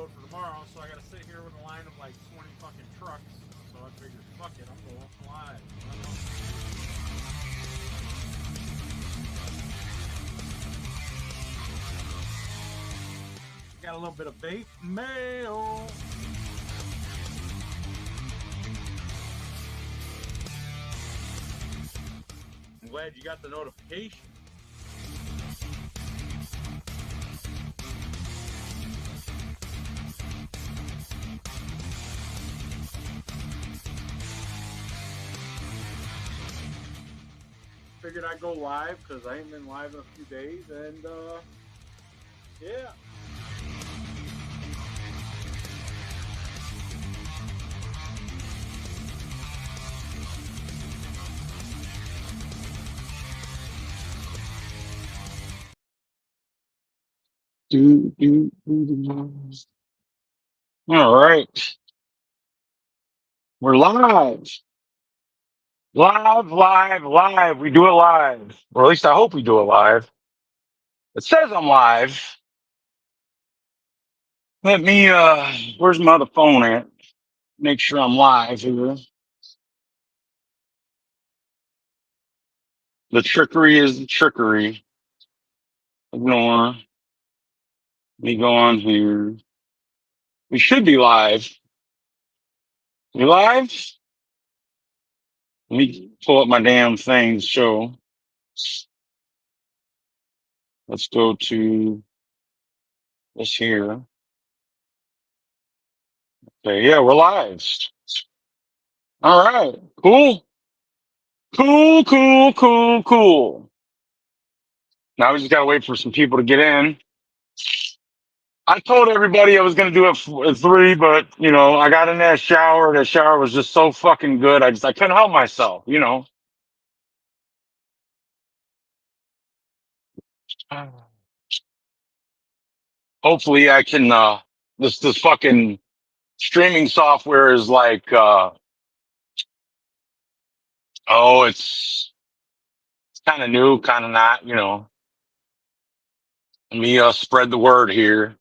load for tomorrow, so I got to sit here with a line of like 20 fucking trucks. So I figured, fuck it, I'm going live. Got a little bit of bait mail. I'm glad you got the notification. Figured I'd go live because I ain't been live in a few days, and yeah. All right, we're live. Live. We do it live. Or at least I hope we do it live. It says I'm live. Let me, where's my other phone at? Make sure I'm live here. The trickery is the trickery. Ignore. Let me go on here. We should be live. We live? Let me pull up my damn thing to show. Let's go to this here. Okay, yeah, we're live. All right, cool. Cool. Now we just gotta wait for some people to get in. I told everybody I was gonna do it at 3, but you know, I got in that shower. That shower was just so fucking good. I couldn't help myself, you know. Hopefully I can this fucking streaming software is like it's kind of new, kind of not, you know. Let me spread the word here.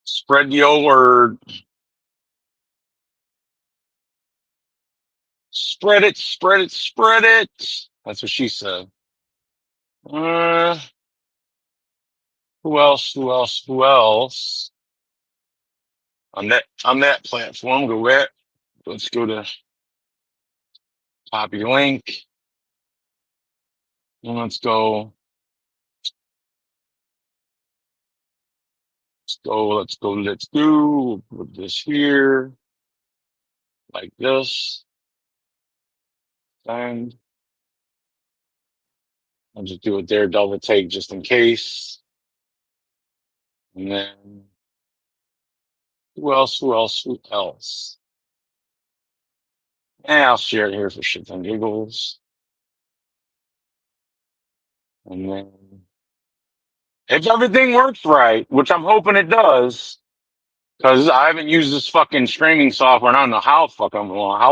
Spread the old word. Spread it. That's what she said. Uh, who else? On that platform, let's go to copy link. And let's go. Let's go. Put this here. Like this. And I'll just do it there, double take just in case. And then who else? And I'll share it here for shits and giggles. And then if everything works right, which I'm hoping it does, because I haven't used this fucking streaming software and I don't know how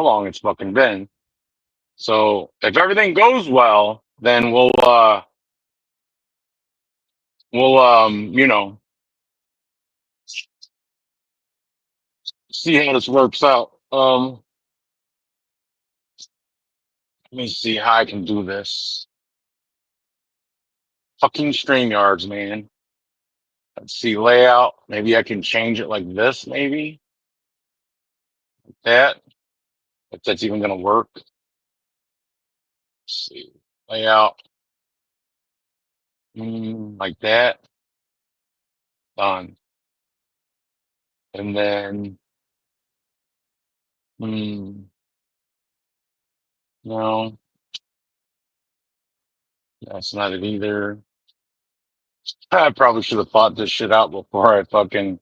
long it's fucking been. So if everything goes well, then we'll you know, see how this works out. Let me see how I can do this. Fucking StreamYards, man. Let's see layout. Maybe I can change it like this, maybe. That. If that's even gonna work. Let's see. Layout. Like that. Done. And then no, that's not it either. I probably should have thought this shit out before I fucking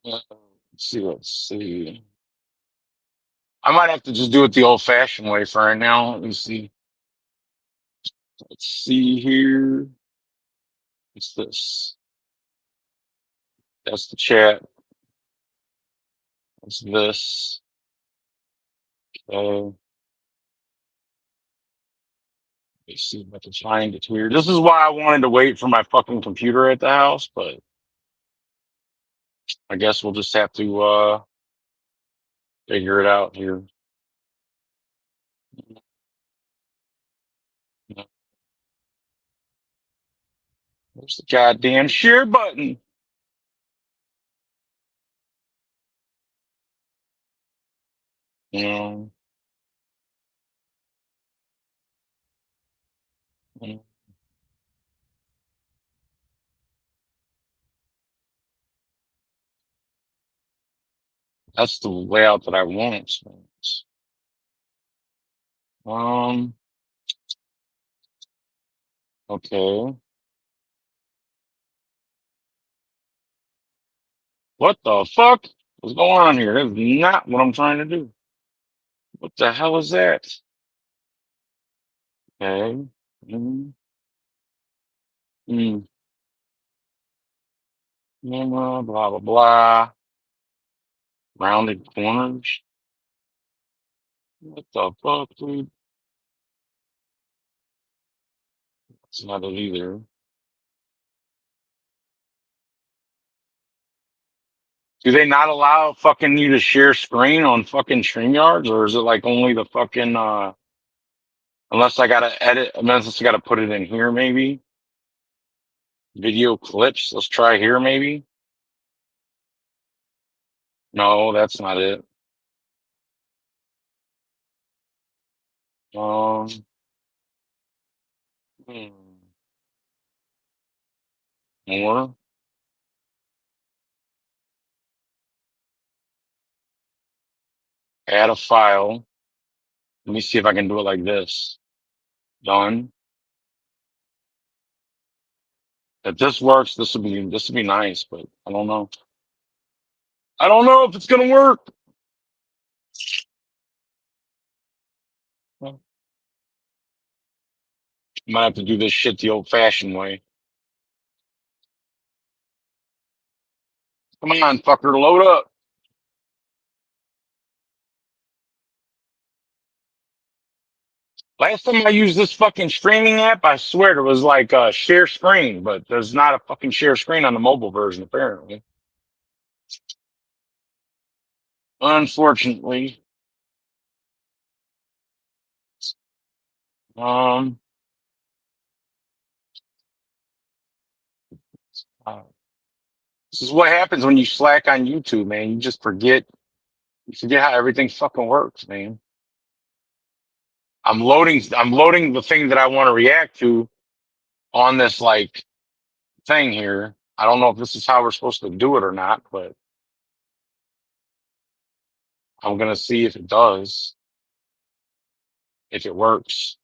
let's see. I might have to just do it the old fashioned way for right now. Let me see. Let's see here. What's this? That's the chat. What's this? Uh, Let's see if I can find it here. This is why I wanted to wait for my fucking computer at the house, but I guess we'll just have to figure it out here. Where's the goddamn share button? You know, that's the layout that I want. Um, okay. What the fuck? What's going on here? That's not what I'm trying to do. What the hell is that? Okay. Mm, mm, blah, blah, blah. Rounded corners. What the fuck, dude? It's not it either. Do they not allow fucking you to share screen on fucking StreamYards, or is it like only the fucking unless I gotta edit, unless I gotta put it in here maybe? Video clips. Let's try here maybe. No, that's not it. Um, hmm, more. Add a file. Let me see if I can do it like this. Done. If this works, this would be nice, but I don't know. I don't know if it's gonna work. Well, might have to do this shit the old-fashioned way. Come on, fucker, load up. Last time I used this fucking streaming app, I swear it was like share screen, but there's not a fucking share screen on the mobile version apparently. Unfortunately. Um, uh, this is what happens when you slack on YouTube, man. You just forget. You forget how everything fucking works, man. I'm loading the thing that I want to react to on this like thing here. I don't know if this is how we're supposed to do it or not, but I'm gonna see if it does, if it works.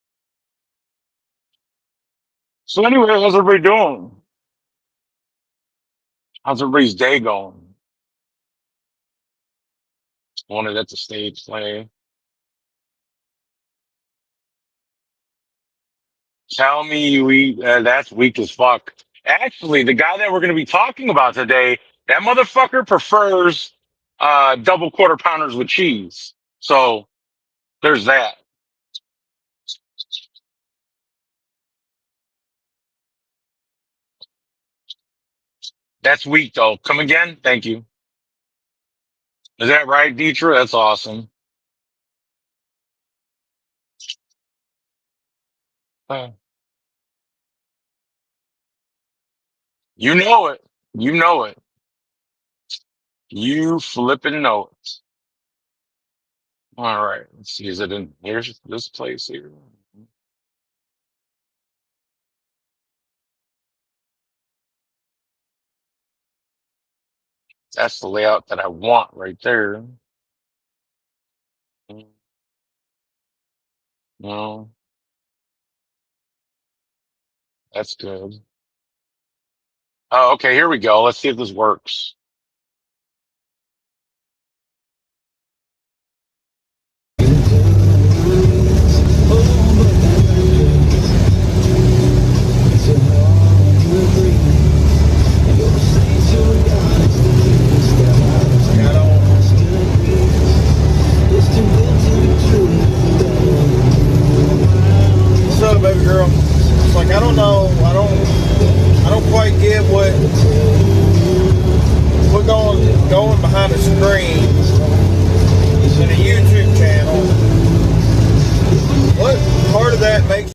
So anyway, how's everybody doing? How's everybody's day going? Wanted at the stage play. Tell me that's weak as fuck. Actually, the guy that we're gonna be talking about today, that motherfucker prefers double quarter pounders with cheese. So there's that. That's weak though. Come again? Thank you. Is that right, Dietra? That's awesome. Uh, You know it. You know it. You flipping know it. All right. Let's see. Is it in here's this place here? That's the layout that I want right there. No, that's good. Oh, okay. Here we go. Let's see if this works. What's up, baby girl. It's like I don't know. I don't quite get what we're going behind the screen in a YouTube channel. What part of that makes?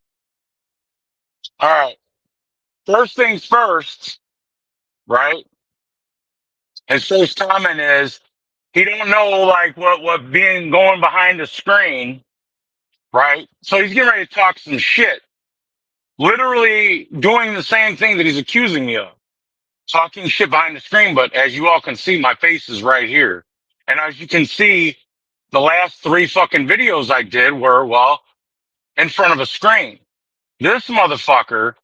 All right. First things first, right? His first comment is he don't know like what being going behind the screen, right? So he's getting ready to talk some shit. Literally doing the same thing that he's accusing me of. Talking shit behind the screen, but as you all can see, my face is right here. And as you can see, the last 3 fucking videos I did were, well, in front of a screen. This motherfucker,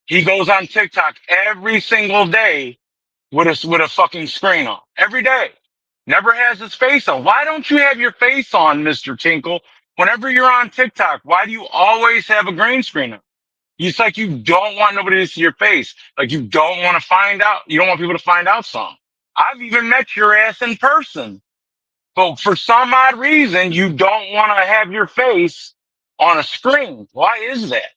he goes on TikTok every single day with a fucking screen on. Every day. Never has his face on. Why don't you have your face on, Mr. Tinkle? Whenever you're on TikTok, why do you always have a green screen on? It's like you don't want nobody to see your face. Like you don't want to find out. You don't want people to find out something. I've even met your ass in person. But for some odd reason, you don't want to have your face on a screen. Why is that?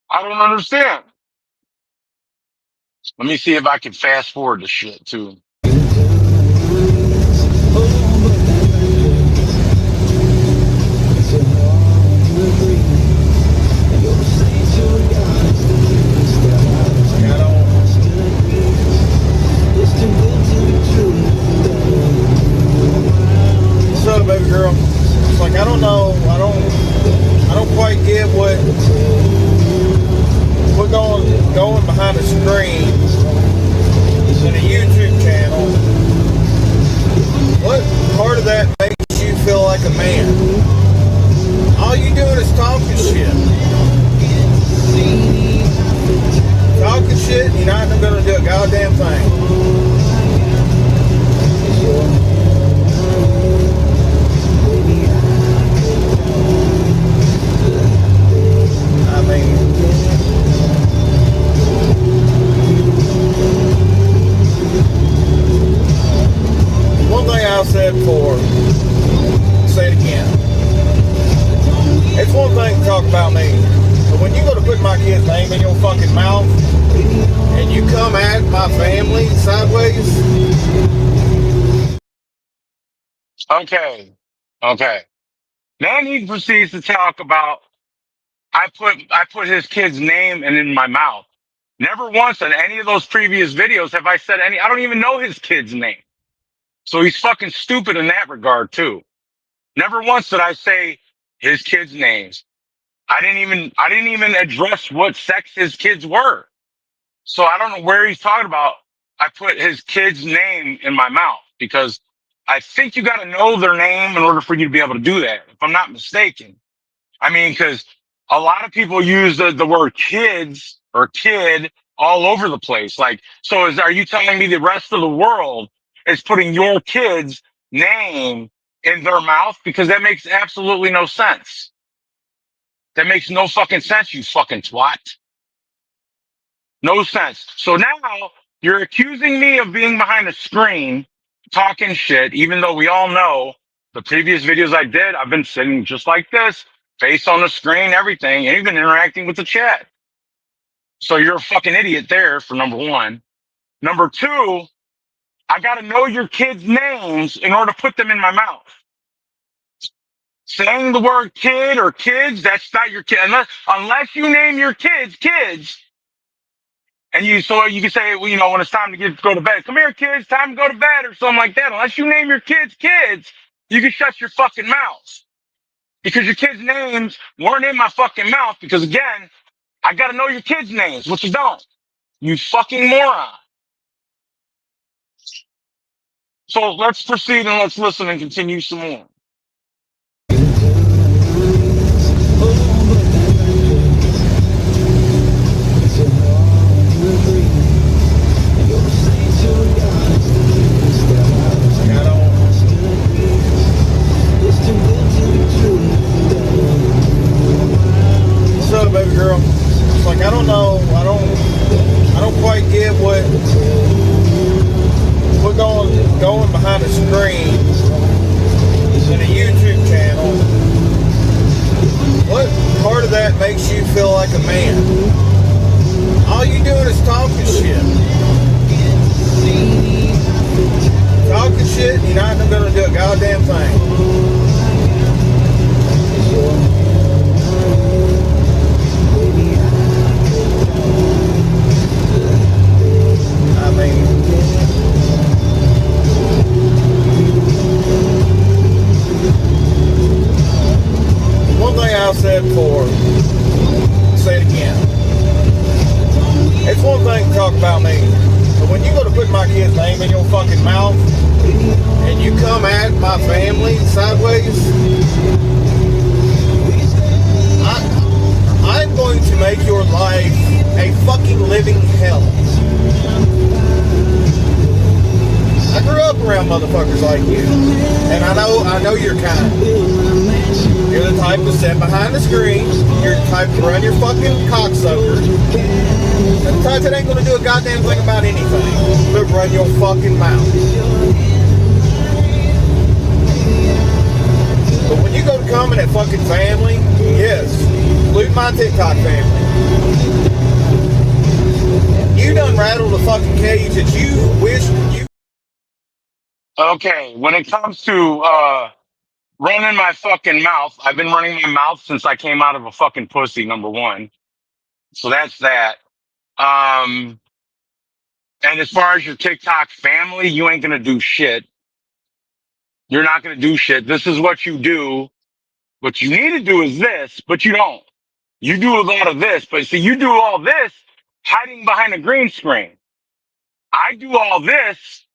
I don't understand. Let me see if I can fast forward the shit too. What's up, baby girl? It's like I don't know. I don't quite get what we're going behind the screen in a YouTube channel. What part of that makes you feel like a man? All you doing is talking shit. Talking shit, you're not gonna do a goddamn thing. I mean, one thing I've said before, say it again. It's one thing to talk about me, but when you go to put my kid's name in your fucking mouth and you come at my family sideways. Okay. Then he proceeds to talk about I put his kid's name in my mouth. Never once in any of those previous videos have I said I don't even know his kid's name. So he's fucking stupid in that regard too. Never once did I say his kids' names. I didn't even address what sex his kids were. So I don't know where he's talking about. I put his kid's name in my mouth because I think you got to know their name in order for you to be able to do that. If I'm not mistaken. I mean, because a lot of people use the word kids or kid all over the place. Like, so are you telling me the rest of the world is putting your kid's name in their mouth? Because that makes absolutely no sense. That makes no fucking sense, you fucking twat. No sense. So now you're accusing me of being behind a screen talking shit, even though we all know the previous videos I did, I've been sitting just like this, face on the screen, everything, and even interacting with the chat. So you're a fucking idiot there for number one. Number two, I got to know your kids' names in order to put them in my mouth. Saying the word kid or kids, that's not your kid. Unless you name your kids, and you can say, well, when it's time to go to bed, come here, kids, time to go to bed or something like that. Unless you name your kids, you can shut your fucking mouth. Because your kids' names weren't in my fucking mouth. Because again, I got to know your kids' names, which you don't. You fucking moron. So let's proceed and let's listen and continue some more. What's up, baby girl? It's like I don't know. I don't quite get what we're going behind the screen feel like a man. All you doing is talking shit. Talking shit, you're not gonna do a goddamn thing. I mean, one thing I've said before, say it again. It's one thing to talk about me, but when you go to put my kid's name in your fucking mouth and you come at my family sideways, I'm going to make your life a fucking living hell. I grew up around motherfuckers like you, and I know you're kind. You're the type to sit behind the screen. You're the type to run your fucking cocksucker. And the type that ain't gonna do a goddamn thing about anything but run your fucking mouth. But when you go to comment at fucking family, yes, include my TikTok family. You done rattled a fucking cage that you wish you. Okay, when it comes to running my fucking mouth, I've been running my mouth since I came out of a fucking pussy, number one. So that's that. And as far as your TikTok family, you ain't gonna do shit. You're not gonna do shit. This is what you do. What you need to do is this, but you don't. You do a lot of this, but see, you do all this hiding behind a green screen. I do all this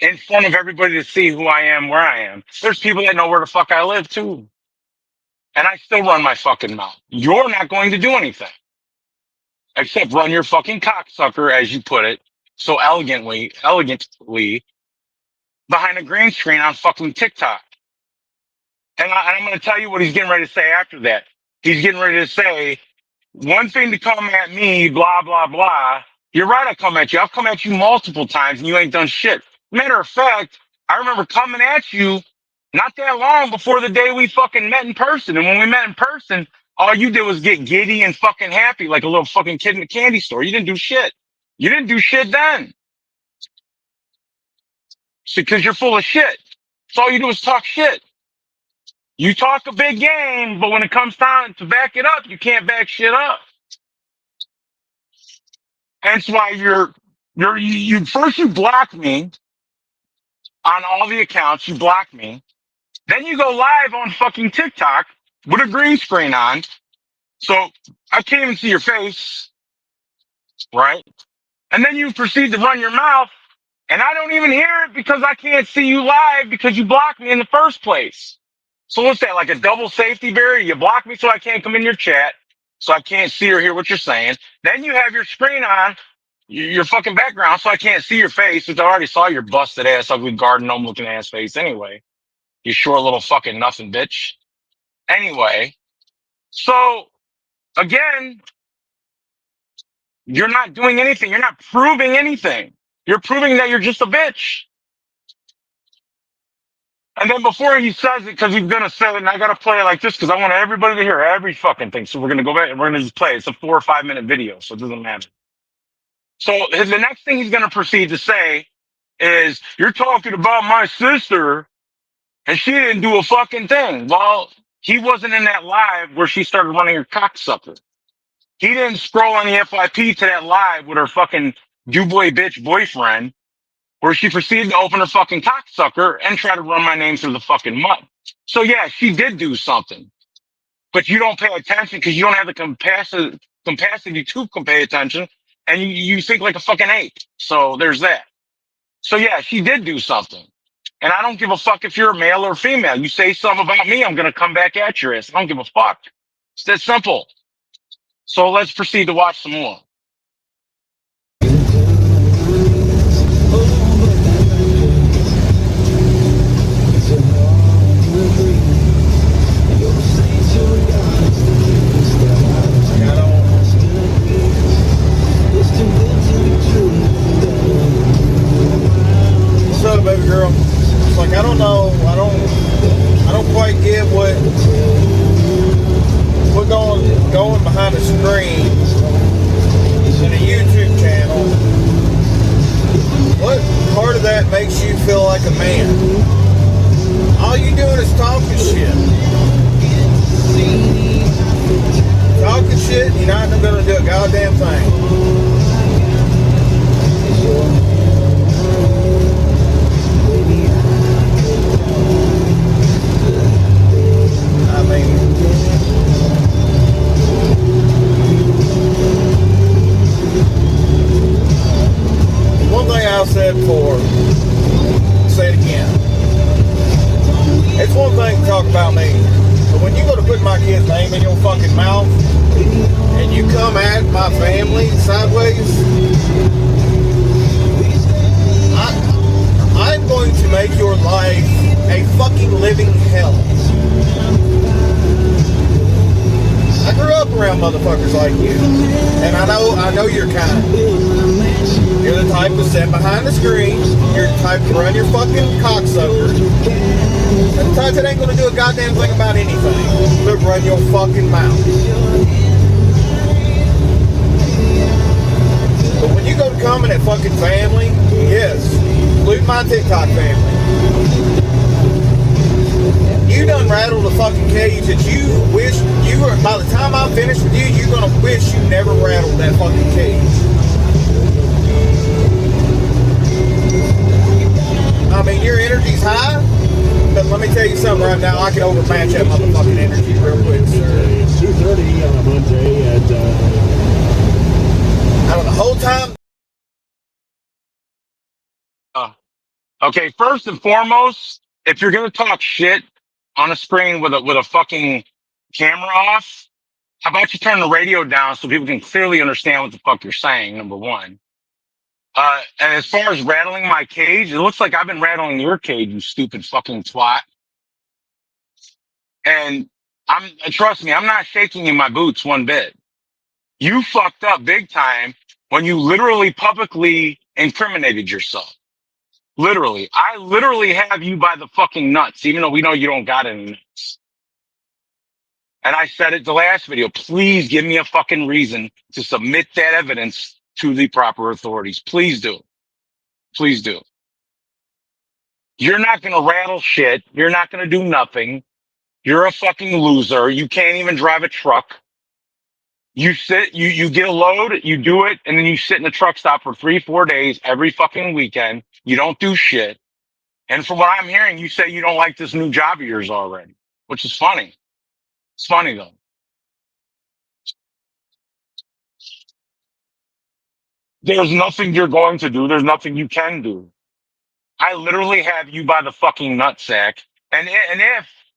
in front of everybody to see who I am, where I am. There's people that know where the fuck I live too. And I still run my fucking mouth. You're not going to do anything except run your fucking cocksucker, as you put it, so elegantly behind a green screen on fucking TikTok. And I'm going to tell you what he's getting ready to say after that. He's getting ready to say, one thing to come at me, blah, blah, blah. You're right, I come at you. I've come at you multiple times and you ain't done shit. Matter of fact, I remember coming at you not that long before the day we fucking met in person. And when we met in person, all you did was get giddy and fucking happy like a little fucking kid in a candy store. You didn't do shit. You didn't do shit then. Because you're full of shit. So all you do is talk shit. You talk a big game, but when it comes time to back it up, you can't back shit up. Hence why you first you block me on all the accounts, you block me. Then you go live on fucking TikTok with a green screen on. So I can't even see your face, right? And then you proceed to run your mouth, and I don't even hear it because I can't see you live because you blocked me in the first place. So what's that, like a double safety barrier? You block me so I can't come in your chat, so I can't see or hear what you're saying. Then you have your screen on, your fucking background, so I can't see your face, which I already saw your busted ass, ugly garden gnome looking ass face anyway. You short little fucking nothing bitch. Anyway, so again, you're not doing anything. You're not proving anything. You're proving that you're just a bitch. And then before he says it, because he's gonna say it, and I gotta play it like this because I want everybody to hear every fucking thing. So we're gonna go back and we're gonna just play it. It's a 4 or 5 minute video, so it doesn't matter. So the next thing he's gonna proceed to say is, "You're talking about my sister, and she didn't do a fucking thing." Well, he wasn't in that live where she started running her cocksucker. He didn't scroll on the FYP to that live with her fucking do-boy bitch boyfriend, where she proceeded to open her fucking cocksucker and try to run my name through the fucking mud. So yeah, she did do something, but you don't pay attention because you don't have the capacity to pay attention, and you think like a fucking ape. So there's that. So yeah, she did do something. And I don't give a fuck if you're a male or female. You say something about me, I'm going to come back at your ass. I don't give a fuck. It's that simple. So let's proceed to watch some more. What's up, baby girl? It's like, I don't know. I don't quite get what going behind behind the screen in a YouTube channel, what part of that makes you feel like a man? All you doing is talking shit. Talking shit, you're not gonna do a goddamn thing. I mean, one thing I've said before, say it again. It's one thing to talk about me, but when you go to put my kid's name in your fucking mouth and you come at my family sideways, I'm going to make your life a fucking living hell. I grew up around motherfuckers like you, and I know your kind. You're the type to sit behind the screen. You're the type to run your fucking cocksucker. And the type that ain't gonna do a goddamn thing about anything but run your fucking mouth. But when you go to comment at fucking family, yes, include my TikTok family. You done rattled the fucking cage that you wish you were, by the time I'm finished with you, you're gonna wish you never rattled that fucking cage. I mean, your energy's high, but let me tell you something right now, I can overmatch that motherfucking energy real quick, sir. It's 2:30 on a Monday, and out of the whole time. Okay, first and foremost, if you're gonna talk shit on a screen with a fucking camera off, how about you turn the radio down so people can clearly understand what the fuck you're saying, number one. And as far as rattling my cage, it looks like I've been rattling your cage, you stupid fucking twat. And trust me, I'm not shaking in my boots one bit. You fucked up big time when you literally publicly incriminated yourself. Literally. I literally have you by the fucking nuts, even though we know you don't got any nuts. And I said it the last video. Please give me a fucking reason to submit that evidence to the proper authorities. Please do. Please do. You're not going to rattle shit. You're not going to do nothing. You're a fucking loser. You can't even drive a truck. You sit, you get a load, you do it, and then you sit in a truck stop for 3-4 days every fucking weekend. You don't do shit. And from what I'm hearing, you say you don't like this new job of yours already, which is funny. It's funny though. There's nothing you're going to do. There's nothing you can do. I literally have you by the fucking nutsack. And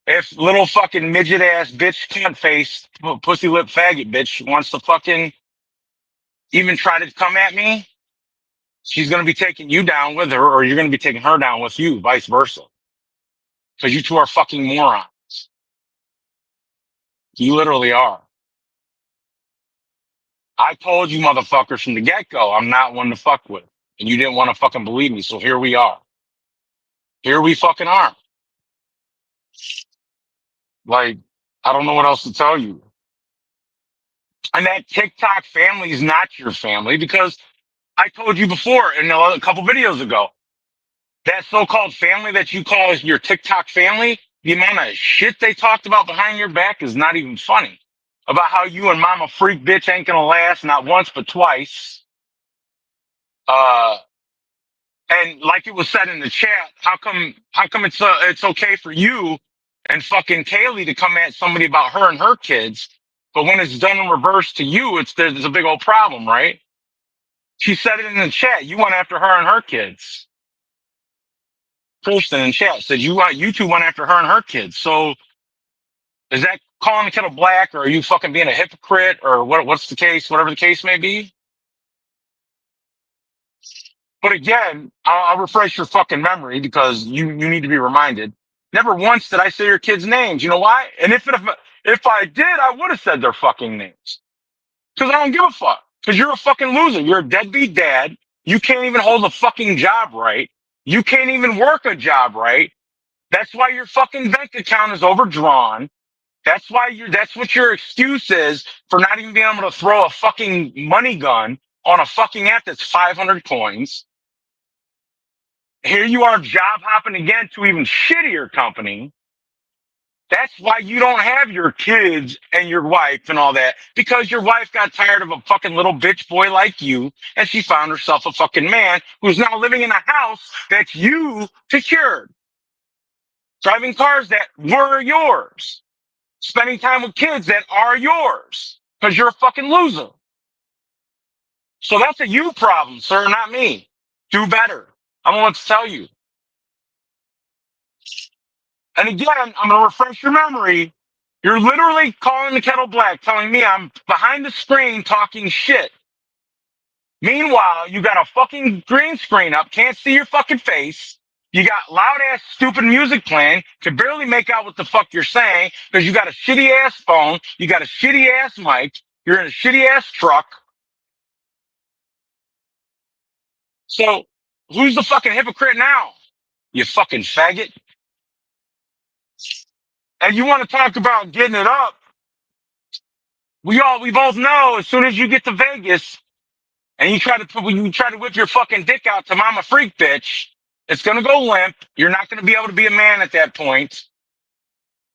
if little fucking midget ass bitch cunt face pussy lip faggot bitch wants to fucking even try to come at me, she's gonna be taking you down with her, or you're gonna be taking her down with you, vice versa. Because you two are fucking morons. You literally are. I told you motherfuckers from the get-go I'm not one to fuck with. And you didn't want to fucking believe me, so here we are. Here we fucking are. Like, I don't know what else to tell you. And that TikTok family is not your family because I told you before in a couple videos ago, that so-called family that you call your TikTok family, the amount of shit they talked about behind your back is not even funny. About how you and mama freak bitch ain't gonna last not once but twice. And like it was said in the chat, how come it's okay for you and fucking Kaylee to come at somebody about her and her kids, but when it's done in reverse to you, there's a big old problem, right? She said it in the chat. You went after her and her kids. Kristen in chat said you two went after her and her kids. So is that calling the kettle black, or are you fucking being a hypocrite, or what's the case? Whatever the case may be. But again, I'll refresh your fucking memory because you need to be reminded. Never once did I say your kids' names. You know why? And if I did, I would have said their fucking names. Because I don't give a fuck. Because you're a fucking loser. You're a deadbeat dad. You can't even hold a fucking job right. You can't even work a job right. That's why your fucking bank account is overdrawn. That's what your excuse is for not even being able to throw a fucking money gun on a fucking app that's 500 coins. Here you are job hopping again to even shittier company. That's why you don't have your kids and your wife and all that, because your wife got tired of a fucking little bitch boy like you, and she found herself a fucking man who's now living in a house that you secured, driving cars that were yours, spending time with kids that are yours, because you're a fucking loser. So that's a you problem, sir, not me. Do better. I don't know what to tell you. And again, I'm going to refresh your memory. You're literally calling the kettle black, telling me I'm behind the screen talking shit. Meanwhile, you got a fucking green screen up, can't see your fucking face. You got loud ass stupid music playing, can barely make out what the fuck you're saying because you got a shitty ass phone, you got a shitty ass mic, you're in a shitty ass truck. So who's the fucking hypocrite now? You fucking faggot. And you want to talk about getting it up? We both know as soon as you get to Vegas and when you try to whip your fucking dick out to mama freak bitch, it's gonna go limp. You're not gonna be able to be a man at that point,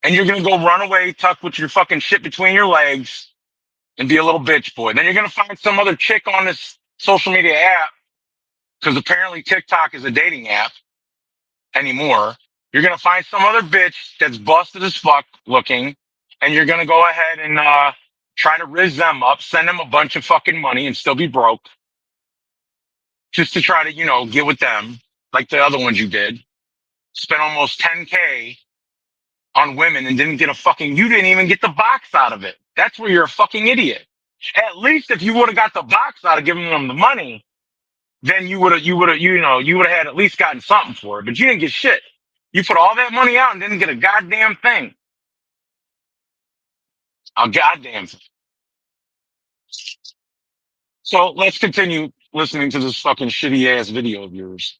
and you're gonna go run away, tuck with your fucking shit between your legs, and be a little bitch boy. Then you're gonna find some other chick on this social media app, because apparently TikTok is a dating app anymore. You're gonna find some other bitch that's busted as fuck looking, and you're gonna go ahead and try to rizz them up, send them a bunch of fucking money, and still be broke, just to try to, get with them like the other ones you did. Spent almost 10K on women and you didn't even get the box out of it. That's where you're a fucking idiot. At least if you would have got the box out of giving them the money, then you would have had at least gotten something for it. But you didn't get shit. You put all that money out and didn't get a goddamn thing. A goddamn thing. So let's continue listening to this fucking shitty ass video of yours.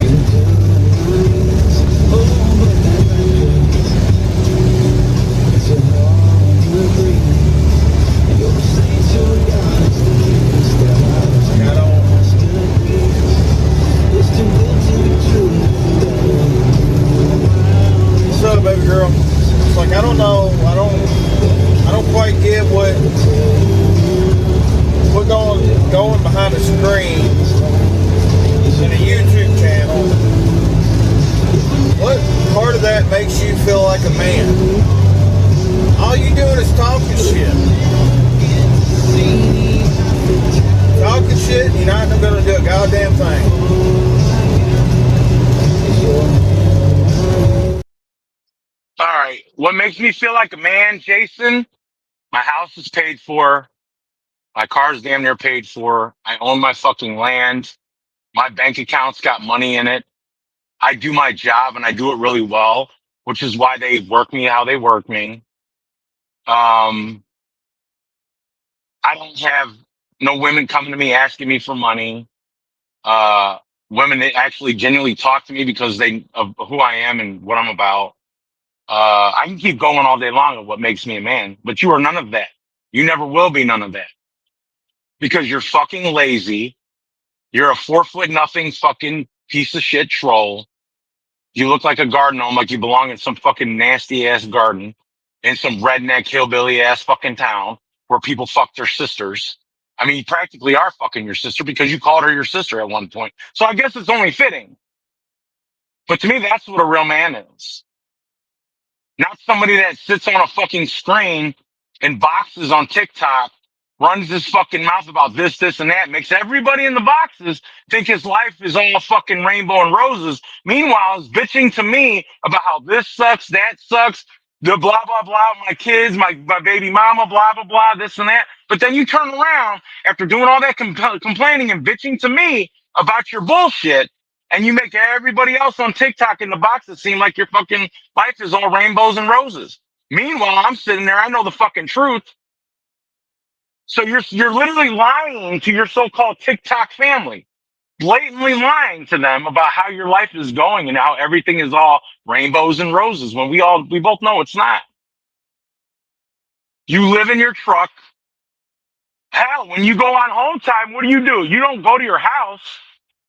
What's up, baby girl? It's like, I don't know. I don't quite get what going behind the screen in a YouTube channel. What part of that makes you feel like a man? All you doing is talking shit. Talking shit, you're not gonna do a goddamn thing. All right. What makes me feel like a man, Jason? My house is paid for. My car's damn near paid for. I own my fucking land. My bank account's got money in it. I do my job and I do it really well, which is why they work me how they work me. I don't have no women coming to me asking me for money. Women that actually genuinely talk to me because of who I am and what I'm about. I can keep going all day long of what makes me a man, but you are none of that. You never will be none of that because you're fucking lazy. You're a 4 foot nothing fucking piece of shit troll. You look like a garden gnome, like you belong in some fucking nasty ass garden in some redneck hillbilly ass fucking town where people fuck their sisters. I mean, you practically are fucking your sister because you called her your sister at one point. So I guess it's only fitting. But to me, that's what a real man is. Not somebody that sits on a fucking screen and boxes on TikTok, runs his fucking mouth about this, and that, makes everybody in the boxes think his life is all fucking rainbow and roses. Meanwhile, is bitching to me about how this sucks, that sucks, the blah, blah, blah, my kids, my baby mama, blah, blah, blah, this and that. But then you turn around after doing all that complaining and bitching to me about your bullshit, and you make everybody else on TikTok in the boxes seem like your fucking life is all rainbows and roses. Meanwhile, I'm sitting there, I know the fucking truth. So you're literally lying to your so-called TikTok family, blatantly lying to them about how your life is going and how everything is all rainbows and roses when we both know it's not. You live in your truck. Hell, when you go on home time, what do? You don't go to your house.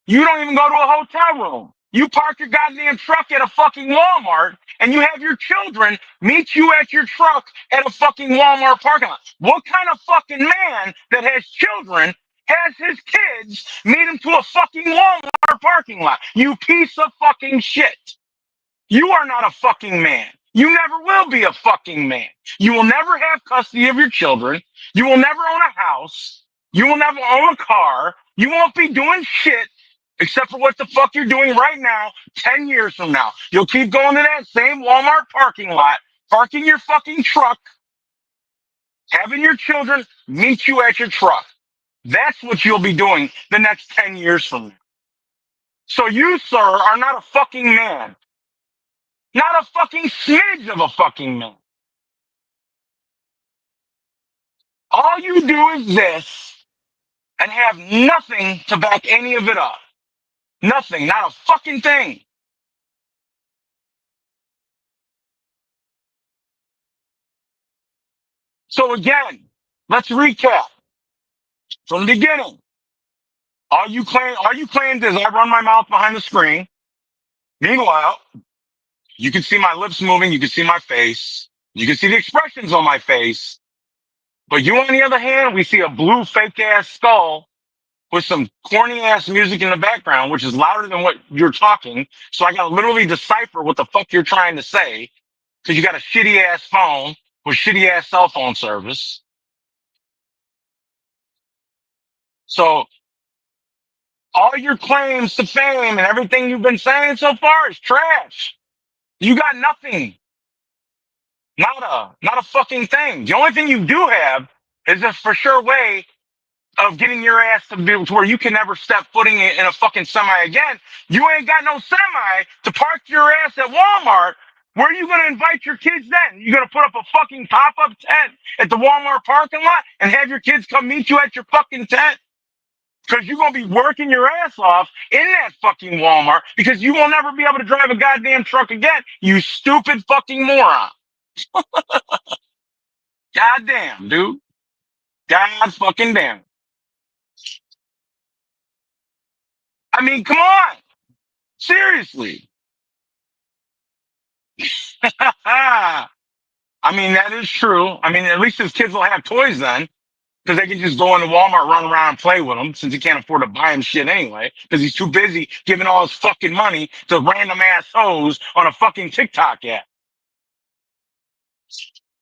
You don't even go to a hotel room. You park your goddamn truck at a fucking Walmart and you have your children meet you at your truck at a fucking Walmart parking lot. What kind of fucking man that has children has his kids meet him to a fucking Walmart parking lot? You piece of fucking shit. You are not a fucking man. You never will be a fucking man. You will never have custody of your children. You will never own a house. You will never own a car. You won't be doing shit except for what the fuck you're doing right now, 10 years from now. You'll keep going to that same Walmart parking lot, parking your fucking truck, having your children meet you at your truck. That's what you'll be doing the next 10 years from now. So you, sir, are not a fucking man. Not a fucking smidge of a fucking man. All you do is this and have nothing to back any of it up. Nothing, not a fucking thing. So again, let's recap from the beginning. All you claimed is I run my mouth behind the screen. Meanwhile, you can see my lips moving, you can see my face, you can see the expressions on my face. But you, on the other hand, we see a blue fake ass skull with some corny ass music in the background, which is louder than what you're talking. So I gotta literally decipher what the fuck you're trying to say because you got a shitty ass phone with shitty ass cell phone service. So all your claims to fame and everything you've been saying so far is trash. You got nothing. Not a fucking thing. The only thing you do have is a for sure way of getting your ass to be to where you can never step footing in a fucking semi again. You ain't got no semi to park your ass at Walmart. Where are you going to invite your kids then? You going to put up a fucking pop-up tent at the Walmart parking lot and have your kids come meet you at your fucking tent? Because you're going to be working your ass off in that fucking Walmart because you will never be able to drive a goddamn truck again, you stupid fucking moron. Goddamn, dude. God fucking damn. I mean, come on. Seriously. I mean, that is true. I mean, at least his kids will have toys then, because they can just go into Walmart, run around and play with them, since he can't afford to buy him shit anyway, because he's too busy giving all his fucking money to random ass hoes on a fucking TikTok app.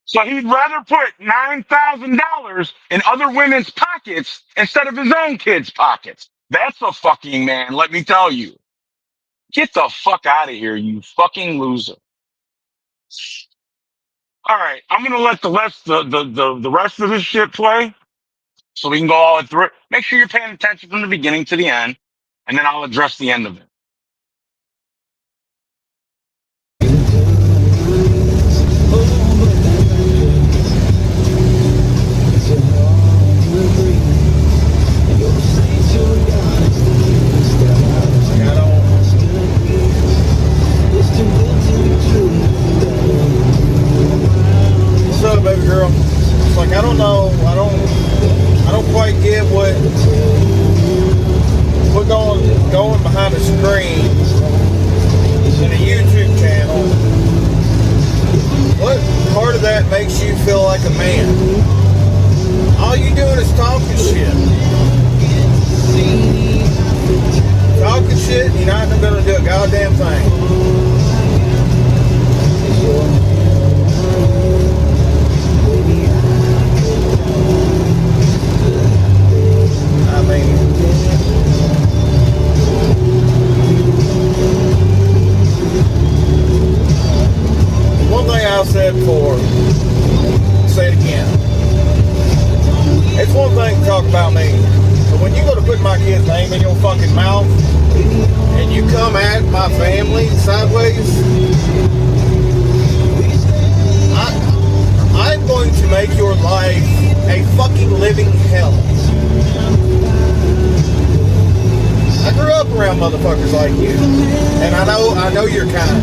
So he'd rather put $9,000 in other women's pockets instead of his own kids' pockets. That's a fucking man, let me tell you. Get the fuck out of here, you fucking loser. All right, I'm gonna let the rest of this shit play, so we can go all through it. Make sure you're paying attention from the beginning to the end, and then I'll address the end of it. What's up, baby girl? It's like I don't know. I don't quite get what going behind the screen in a YouTube channel. What part of that makes you feel like a man? All you doing is talking shit. Talking shit, you're not gonna do a goddamn thing. I mean, one thing I've said before, say it again. It's one thing to talk about me, but when you go to put my kid's name in your fucking mouth and you come at my family sideways, I'm going to make your life a fucking living hell. I grew up around motherfuckers like you, and I know your kind.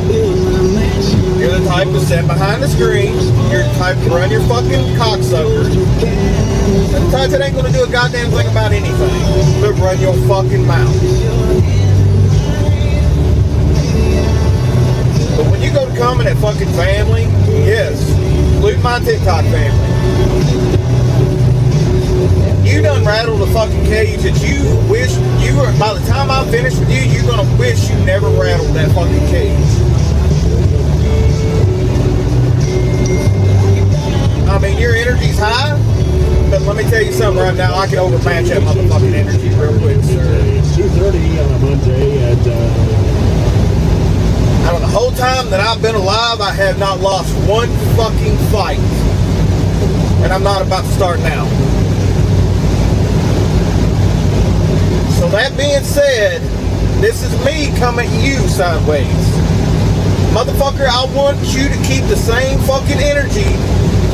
You're the type to sit behind the screen. You're the type to run your fucking cocksucker. You're the type that ain't gonna do a goddamn thing about anything but run your fucking mouth. But when you go to comment at fucking family, yes, include my TikTok family. You done rattled a fucking cage that you wish you were, by the time I'm finished with you, you're gonna wish you never rattled that fucking cage. I mean, your energy's high, but let me tell you something right now, I can overmatch that motherfucking energy real quick, sir. It's 2:30 on a Monday, and Out of the whole time that I've been alive, I have not lost one fucking fight. And I'm not about to start now. So that being said, this is me coming at you sideways. Motherfucker, I want you to keep the same fucking energy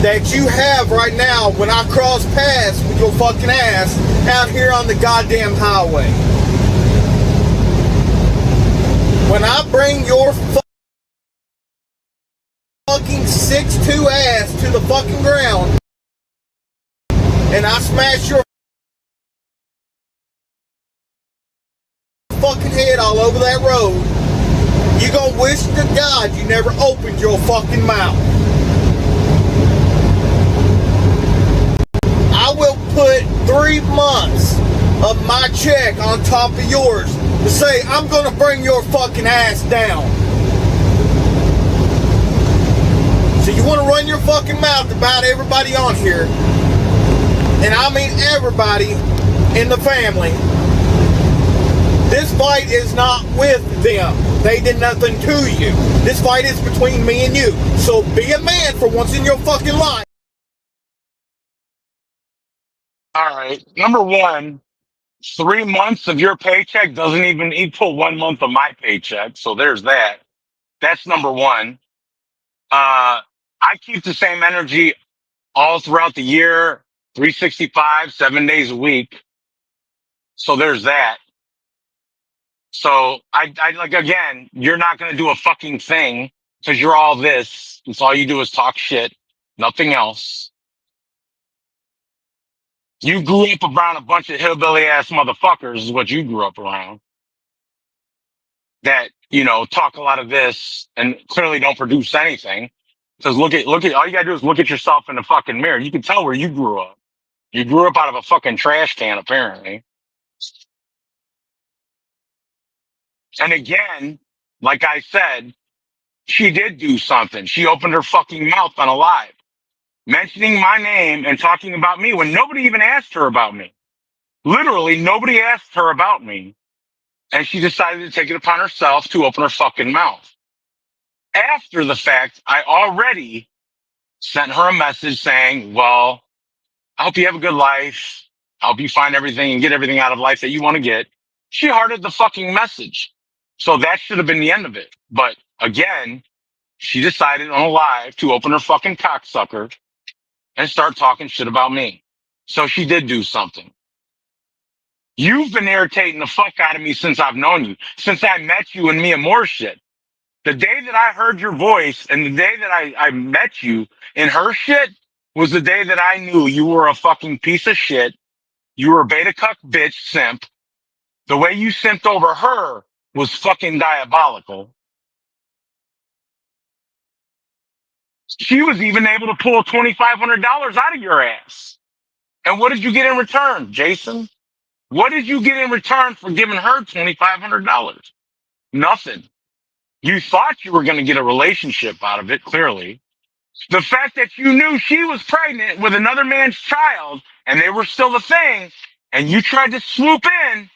that you have right now when I cross paths with your fucking ass out here on the goddamn highway. When I bring your fucking 6'2" ass to the fucking ground and I smash your fucking head all over that road, you gonna wish to God you never opened your fucking mouth. I will put 3 months of my check on top of yours to say I'm gonna bring your fucking ass down. So you wanna run your fucking mouth about everybody on here, and I mean everybody in the family. This fight is not with them. They did nothing to you. This fight is between me and you. So be a man for once in your fucking life. All right. Number one, 3 months of your paycheck doesn't even equal 1 month of my paycheck. So there's that. That's number one. I keep the same energy all throughout the year, 365, 7 days a week. So there's that. So I like, again, you're not going to do a fucking thing because you're all this. It's all you do is talk shit, nothing else. You grew up around a bunch of hillbilly ass motherfuckers is what you grew up around that, talk a lot of this and clearly don't produce anything. Because look at, all you gotta do is look at yourself in the fucking mirror. You can tell where you grew up. You grew up out of a fucking trash can, apparently. And again, like I said, she did do something. She opened her fucking mouth on a live, mentioning my name and talking about me when nobody even asked her about me. Literally, nobody asked her about me. And she decided to take it upon herself to open her fucking mouth. After the fact, I already sent her a message saying, well, I hope you have a good life. I hope you find everything and get everything out of life that you want to get. She hearted the fucking message. So that should have been the end of it. But again, she decided on a live to open her fucking cocksucker and start talking shit about me. So she did do something. You've been irritating the fuck out of me since I've known you, since I met you and Mia Moore shit. The day that I heard your voice and the day that I met you in her shit was the day that I knew you were a fucking piece of shit. You were a beta cuck bitch simp. The way you simped over her was fucking diabolical. She was even able to pull $2,500 out of your ass. And what did you get in return, Jason? What did you get in return for giving her $2,500? Nothing. You thought you were going to get a relationship out of it, clearly. The fact that you knew she was pregnant with another man's child and they were still a thing, and you tried to swoop in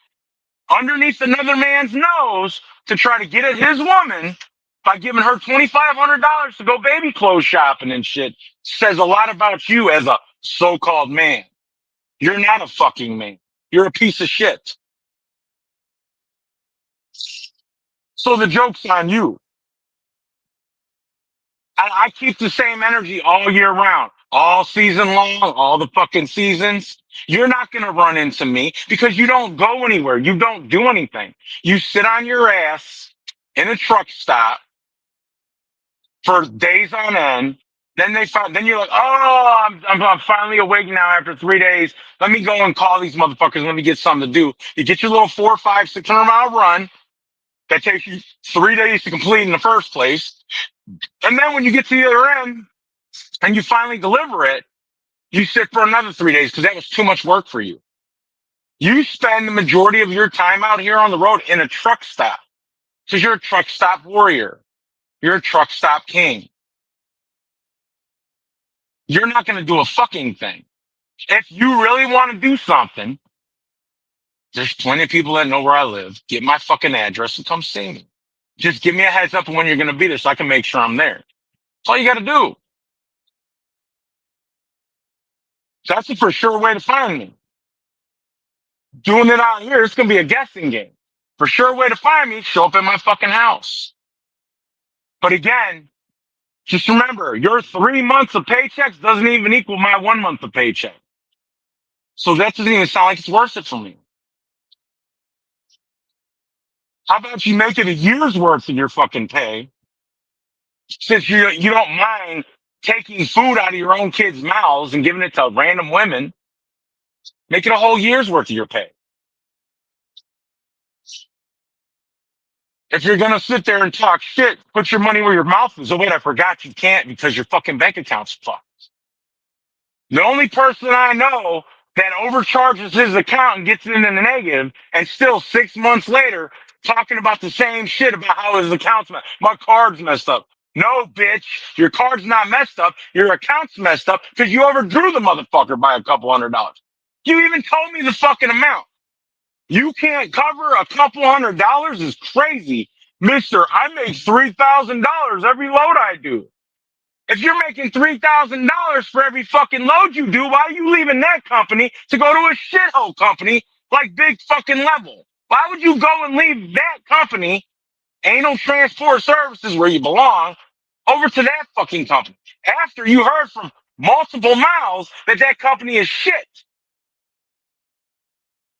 underneath another man's nose to try to get at his woman by giving her $2,500 to go baby clothes shopping and shit, says a lot about you as a so-called man. You're not a fucking man. You're a piece of shit. So the joke's on you. I keep the same energy all year round, all season long, all the fucking seasons. You're not going to run into me because you don't go anywhere. You don't do anything. You sit on your ass in a truck stop for days on end. Then you're like, oh, I'm finally awake now after 3 days. Let me go and call these motherfuckers. Let me get something to do. You get your little 4, 5, 600 mile run that takes you 3 days to complete in the first place. And then when you get to the other end and you finally deliver it, you sit for another 3 days because that was too much work for you. You spend the majority of your time out here on the road in a truck stop because you're a truck stop warrior. You're a truck stop king. You're not going to do a fucking thing. If you really want to do something, there's plenty of people that know where I live. Get my fucking address and come see me. Just give me a heads up of when you're going to be there so I can make sure I'm there. That's all you got to do. That's the for sure way to find me. Doing it out here, it's going to be a guessing game. For sure way to find me, show up at my fucking house. But again, just remember, your 3 months of paychecks doesn't even equal my 1 month of paycheck. So that doesn't even sound like it's worth it for me. How about you make it a year's worth of your fucking pay, since you don't mind taking food out of your own kids' mouths and giving it to random women? Make it a whole year's worth of your pay. If you're gonna sit there and talk shit, put your money where your mouth is. Oh wait, I forgot you can't because your fucking bank account's fucked. The only person I know that overcharges his account and gets it in the negative, and still 6 months later talking about the same shit about how his account's my card's messed up. No, bitch, your card's not messed up. Your account's messed up because you overdrew the motherfucker by a couple $100. You even told me the fucking amount. You can't cover a couple $100 is crazy. Mister, I make $3,000 every load I do. If you're making $3,000 for every fucking load you do, why are you leaving that company to go to a shithole company like Big fucking Level? Why would you go and leave that company, Anal Transport Services, where you belong, over to that fucking company after you heard from multiple mouths that that company is shit?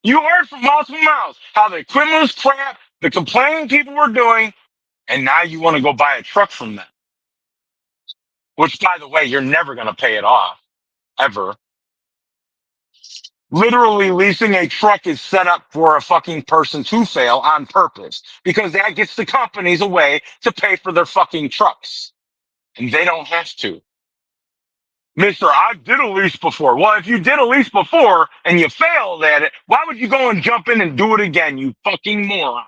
You heard from multiple mouths how the equipment was crap, the complaining people were doing, and now you want to go buy a truck from them. Which, by the way, you're never going to pay it off, ever. Literally, leasing a truck is set up for a fucking person to fail on purpose because that gets the companies a way to pay for their fucking trucks. And they don't have to. Mister, I did a lease before. Well, if you did a lease before and you failed at it, why would you go and jump in and do it again, you fucking moron?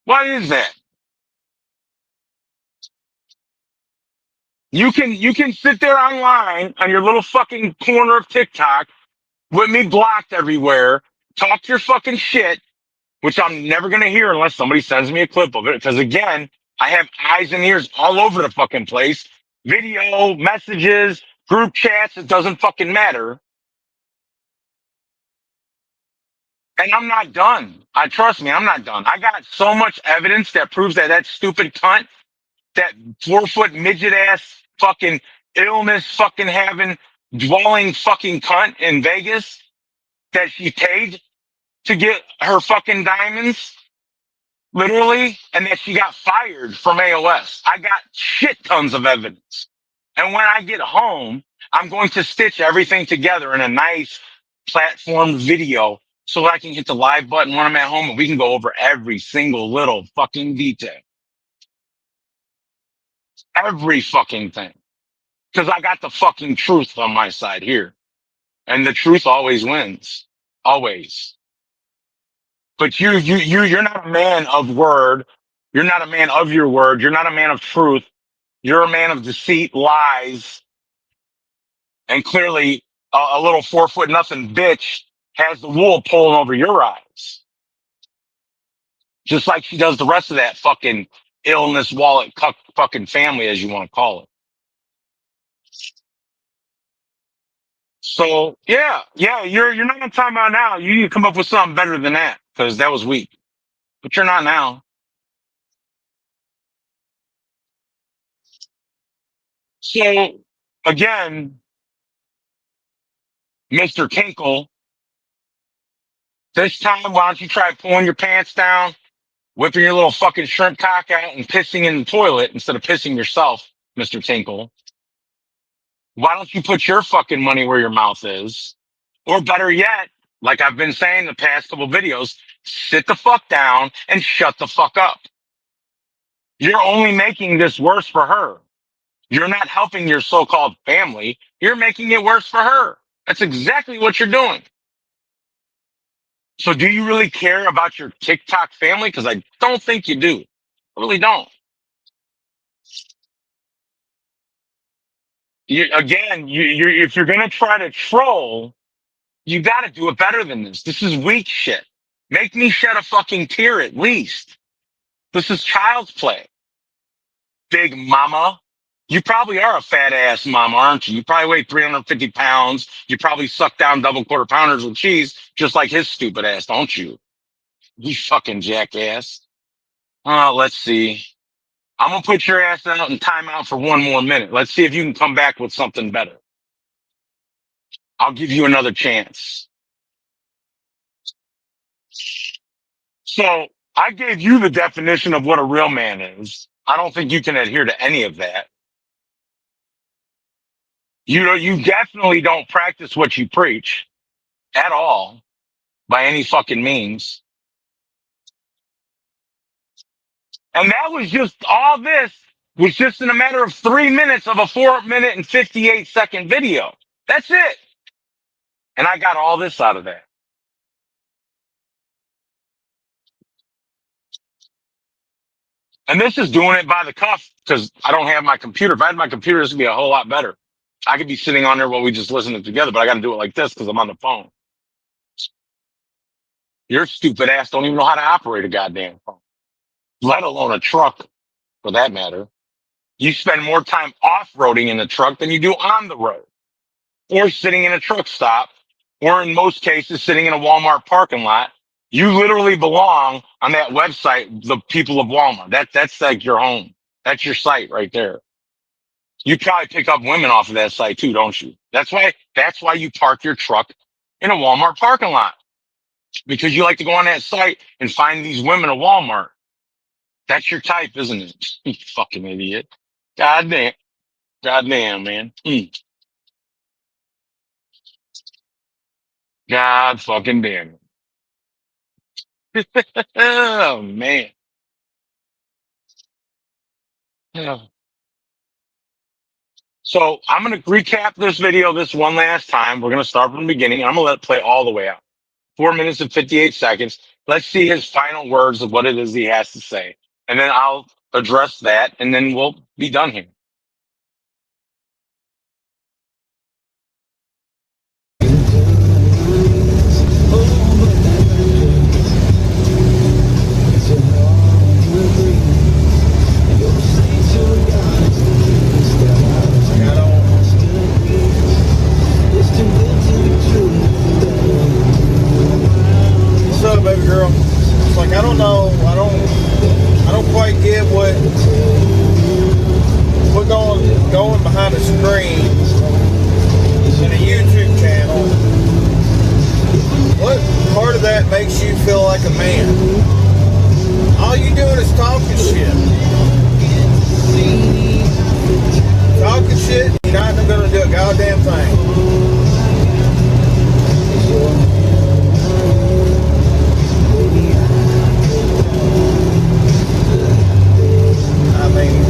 What is that? You can sit there online on your little fucking corner of TikTok with me blocked everywhere, talk your fucking shit, which I'm never gonna hear unless somebody sends me a clip of it. Because again, I have eyes and ears all over the fucking place. Video, messages, group chats, it doesn't fucking matter. And I'm not done. I trust me, I'm not done. I got so much evidence that proves that that stupid cunt, that 4 foot midget ass fucking illness fucking having dwelling fucking cunt in Vegas that she paid to get her fucking diamonds, literally, and that she got fired from AOS. I got shit tons of evidence. And when I get home, I'm going to stitch everything together in a nice platform video so that I can hit the live button when I'm at home and we can go over every single little fucking detail. Every fucking thing. Because I got the fucking truth on my side here. And the truth always wins. Always. But you're not a man of word. You're not a man of your word. You're not a man of truth. You're a man of deceit, lies, and clearly a little 4 foot nothing bitch has the wool pulling over your eyes. Just like she does the rest of that fucking illness wallet fucking family, as you want to call it. So yeah, you're not in timeout now. You need to come up with something better than that because that was weak. But you're not now. So again, Mr. Tinkle, this time why don't you try pulling your pants down whipping your little fucking shrimp cock out and pissing in the toilet instead of pissing yourself, Mr. Tinkle. Why don't you put your fucking money where your mouth is? Or better yet, like I've been saying the past couple videos, sit the fuck down and shut the fuck up. You're only making this worse for her. You're not helping your so-called family. You're making it worse for her. That's exactly what you're doing. So do you really care about your TikTok family? Because I don't think you do. I really don't. If you're going to try to troll, you got to do it better than this. This is weak shit. Make me shed a fucking tear at least. This is child's play. Big mama. You probably are a fat ass mama, aren't you? You probably weigh 350 pounds. You probably suck down double quarter pounders with cheese, just like his stupid ass, don't you? You fucking jackass. Let's see. I'm going to put your ass out and time out for one more minute. Let's see if you can come back with something better. I'll give you another chance. So I gave you the definition of what a real man is. I don't think you can adhere to any of that. You definitely don't practice what you preach at all by any fucking means. And that was just all this was just in a matter of 3 minutes of a 4 minute and 58-second video. That's it. And I got all this out of that. And this is doing it by the cuff because I don't have my computer. If I had my computer, this would be a whole lot better. I could be sitting on there while we just listen to it together, but I got to do it like this because I'm on the phone. Your stupid ass don't even know how to operate a goddamn phone, let alone a truck for that matter. You spend more time off-roading in the truck than you do on the road or sitting in a truck stop or in most cases sitting in a Walmart parking lot. You literally belong on that website, the people of Walmart. That's like your home. That's your site right there. You probably pick up women off of that site too, don't you? That's why you park your truck in a Walmart parking lot. Because you like to go on that site and find these women at Walmart. That's your type, isn't it? You fucking idiot. Goddamn, man. God fucking damn it. Oh, man. Yeah. So I'm going to recap this video this one last time. We're going to start from the beginning. And I'm going to let it play all the way out. 4 minutes and 58 seconds. Let's see his final words of what it is he has to say. And then I'll address that, and then we'll be done here. What's up, baby girl? It's like I don't know. I don't quite get what going behind the screen in a YouTube channel. What part of that makes you feel like a man? All you doing is talking shit. Talking shit, you're not gonna do a goddamn thing. I mean,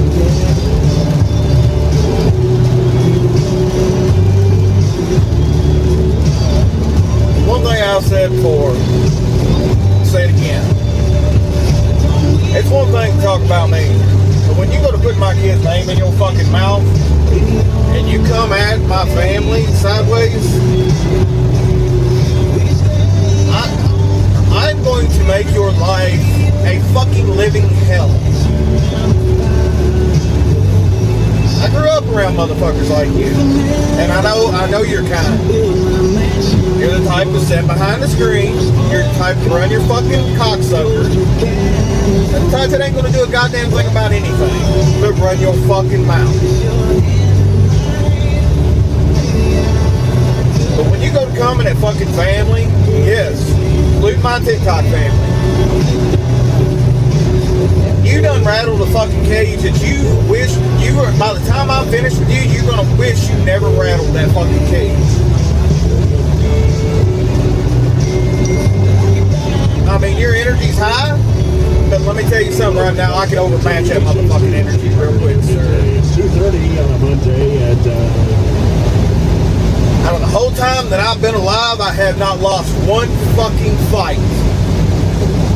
one thing I've said before, I'll say it again. It's one thing to talk about me, but when you go to put my kid's name in your fucking mouth and you come at my family sideways, I'm going to make your life a fucking living hell. I grew up around motherfuckers like you, and I know your kind. You're the type to sit behind the screen. You're the type to run your fucking cocksucker. You're the type that ain't gonna do a goddamn thing about anything but run your fucking mouth. But when you go to comment at fucking family, yes, include my TikTok family. Dude, you're gonna wish you never rattled that fucking cage. I mean, your energy's high, but let me tell you something right now. I can overmatch that motherfucking energy real quick, sir. It's 2:30 on a Monday, and Out of the whole time that I've been alive, I have not lost one fucking fight.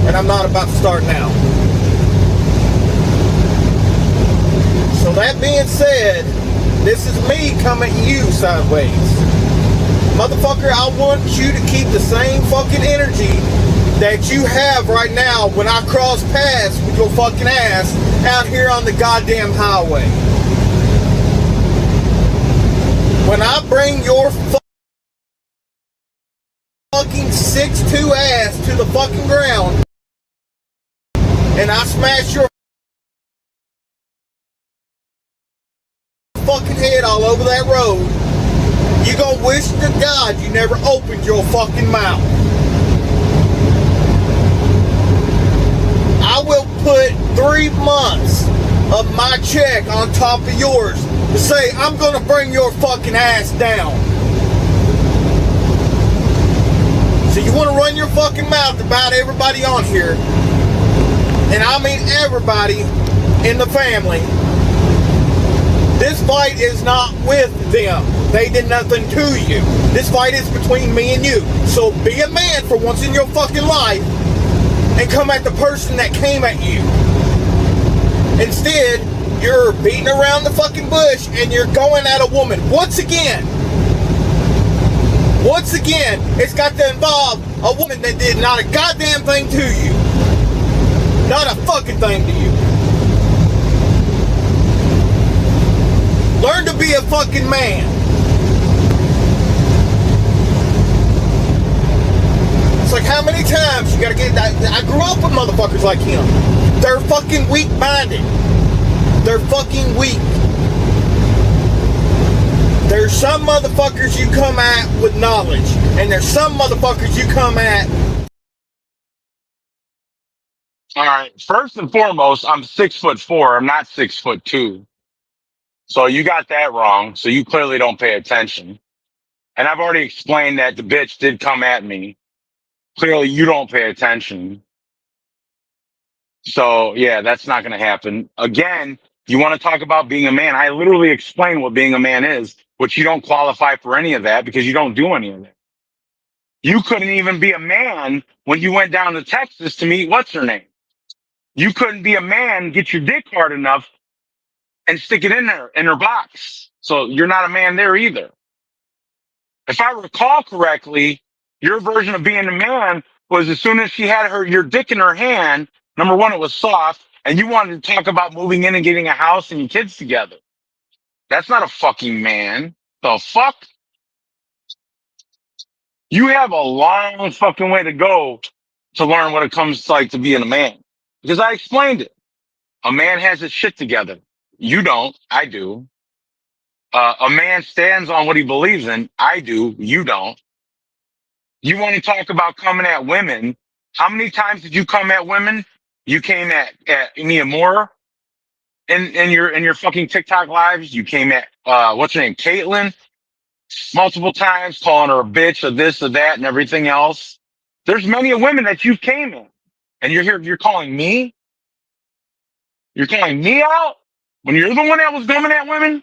And I'm not about to start now. So that being said, this is me coming at you sideways. Motherfucker, I want you to keep the same fucking energy that you have right now when I cross paths with your fucking ass out here on the goddamn highway. When I bring your fucking 6'2" ass to the fucking ground and I smash your fucking head all over that road, you gonna wish to God you never opened your fucking mouth. I will put 3 months of my check on top of yours to say I'm gonna bring your fucking ass down. So you wanna run your fucking mouth about everybody on here, and I mean everybody in the family. This fight is not with them. They did nothing to you. This fight is between me and you. So be a man for once in your fucking life and come at the person that came at you. Instead, you're beating around the fucking bush and you're going at a woman. Once again, it's got to involve a woman that did not a goddamn thing to you. Not a fucking thing to you. Learn to be a fucking man. It's like, how many times you gotta get that? I grew up with motherfuckers like him. They're fucking weak-minded. They're fucking weak. There's some motherfuckers you come at with knowledge, and there's some motherfuckers you come at. All right. First and foremost, I'm 6'4". I'm not 6'2". So you got that wrong. So you clearly don't pay attention. And I've already explained that the bitch did come at me. Clearly you don't pay attention. So yeah, that's not going to happen. Again, you want to talk about being a man. I literally explained what being a man is, which you don't qualify for any of that because you don't do any of that. You couldn't even be a man when you went down to Texas to meet what's her name. You couldn't be a man, get your dick hard enough and stick it in there, in her box. So you're not a man there either. If I recall correctly, your version of being a man was as soon as she had your dick in her hand, number one, it was soft, and you wanted to talk about moving in and getting a house and your kids together. That's not a fucking man. The fuck? You have a long fucking way to go to learn what it comes to like to being a man. Because I explained it. A man has his shit together. You don't. I do. A man stands on what he believes in. I do. You don't. You want to talk about coming at women. How many times did you come at women? You came at Mia Moore in your fucking TikTok lives. You came at what's her name, Caitlyn, multiple times, calling her a bitch or this or that and everything else. There's many women that you came in, and you're here. You're calling me. You're calling me out when you're the one that was coming at women.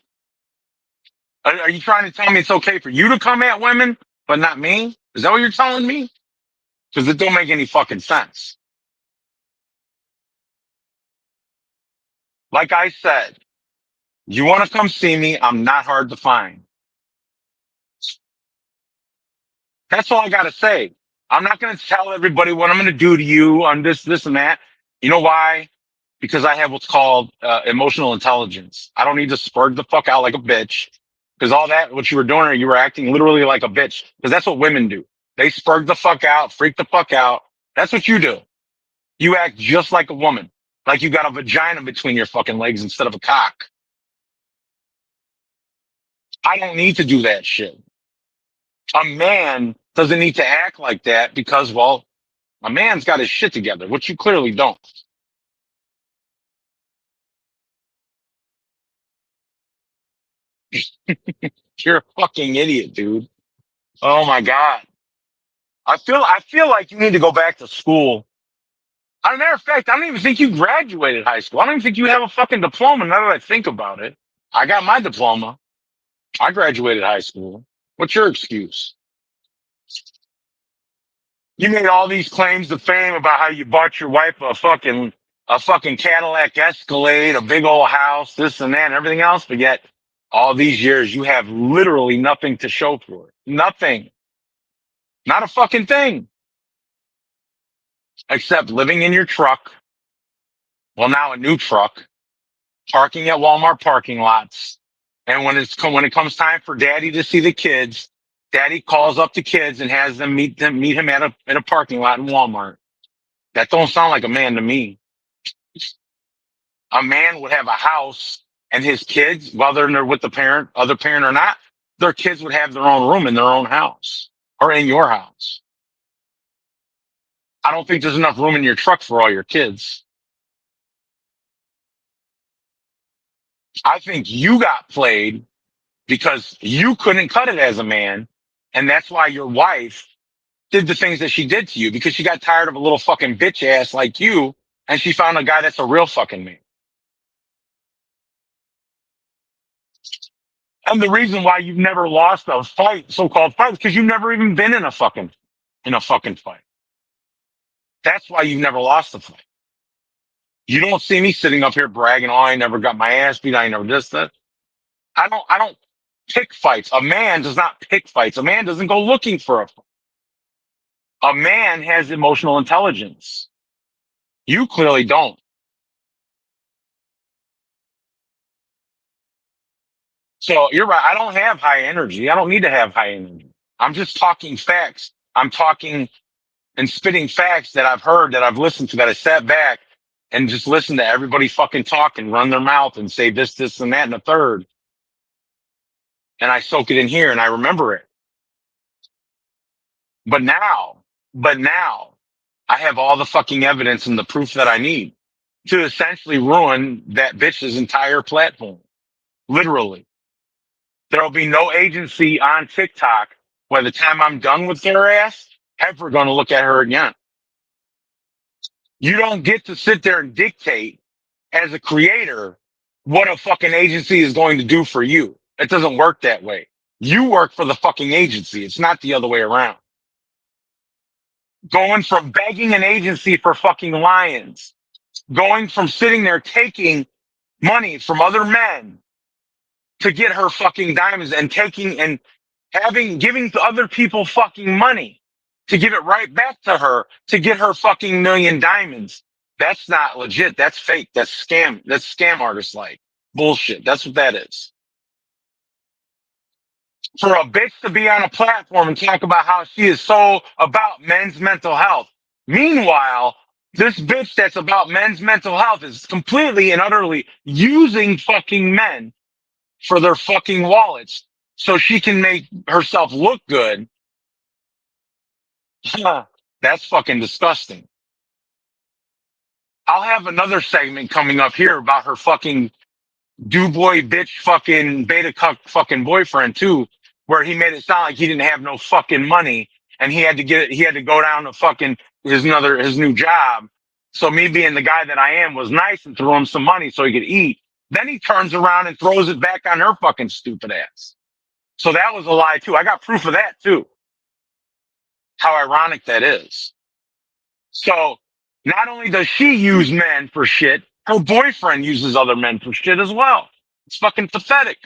Are you trying to tell me it's okay for you to come at women, but not me? Is that what you're telling me? Because it don't make any fucking sense. Like I said, you want to come see me, I'm not hard to find. That's all I got to say. I'm not going to tell everybody what I'm going to do to you on this, and that. You know why? Because I have what's called emotional intelligence. I don't need to spurg the fuck out like a bitch. Because all that, what you were doing, you were acting literally like a bitch. Because that's what women do. They spurg the fuck out, freak the fuck out. That's what you do. You act just like a woman. Like you got a vagina between your fucking legs instead of a cock. I don't need to do that shit. A man doesn't need to act like that because, well, a man's got his shit together, which you clearly don't. You're a fucking idiot, dude. Oh my God. I feel like you need to go back to school. As a matter of fact, I don't even think you graduated high school. I don't even think you have a fucking diploma now that I think about it. I got my diploma. I graduated high school. What's your excuse? You made all these claims to fame about how you bought your wife a fucking Cadillac Escalade, a big old house, this and that, and everything else, but yet all these years you have literally nothing to show for it. Nothing. Not a fucking thing. Except living in your truck. Well, now a new truck, parking at Walmart parking lots. And when it comes time for daddy to see the kids, daddy calls up the kids and has them meet him at a parking lot in Walmart. That don't sound like a man to me. A man would have a house and his kids, whether they're with the other parent or not, their kids would have their own room in their own house or in your house. I don't think there's enough room in your truck for all your kids. I think you got played because you couldn't cut it as a man. And that's why your wife did the things that she did to you, because she got tired of a little fucking bitch ass like you. And she found a guy that's a real fucking man. And the reason why you've never lost a fight, so-called fight, is because you've never even been in a fucking fight. That's why you've never lost a fight. You don't see me sitting up here bragging, oh, I never got my ass beat, I never this, that. I don't pick fights. A man does not pick fights. A man doesn't go looking for a fight. A man has emotional intelligence. You clearly don't. So you're right. I don't have high energy. I don't need to have high energy. I'm just talking facts. I'm talking and spitting facts that I've heard, that I've listened to, that I sat back and just listened to everybody fucking talk and run their mouth and say this, and that, and a third. And I soak it in here and I remember it. But now, but now I have all the fucking evidence and the proof that I need to essentially ruin that bitch's entire platform. Literally. There'll be no agency on TikTok by the time I'm done with their ass ever going to look at her again. You don't get to sit there and dictate as a creator what a fucking agency is going to do for you. It doesn't work that way. You work for the fucking agency. It's not the other way around. Going from begging an agency for fucking lions, going from sitting there taking money from other men to get her fucking diamonds, and taking and giving to other people fucking money to give it right back to her to get her fucking million diamonds. That's not legit. That's fake. That's scam. That's scam artist like bullshit. That's what that is. For a bitch to be on a platform and talk about how she is so about men's mental health. Meanwhile, this bitch that's about men's mental health is completely and utterly using fucking men for their fucking wallets so she can make herself look good. That's fucking disgusting. I'll have another segment coming up here about her fucking do boy bitch fucking beta cuck fucking boyfriend too, where he made it sound like he didn't have no fucking money and he had to go down to fucking his new job. So me being the guy that I am was nice and threw him some money so he could eat. Then he turns around and throws it back on her fucking stupid ass. So that was a lie too. I got proof of that too. How ironic that is. So not only does she use men for shit, her boyfriend uses other men for shit as well. It's fucking pathetic.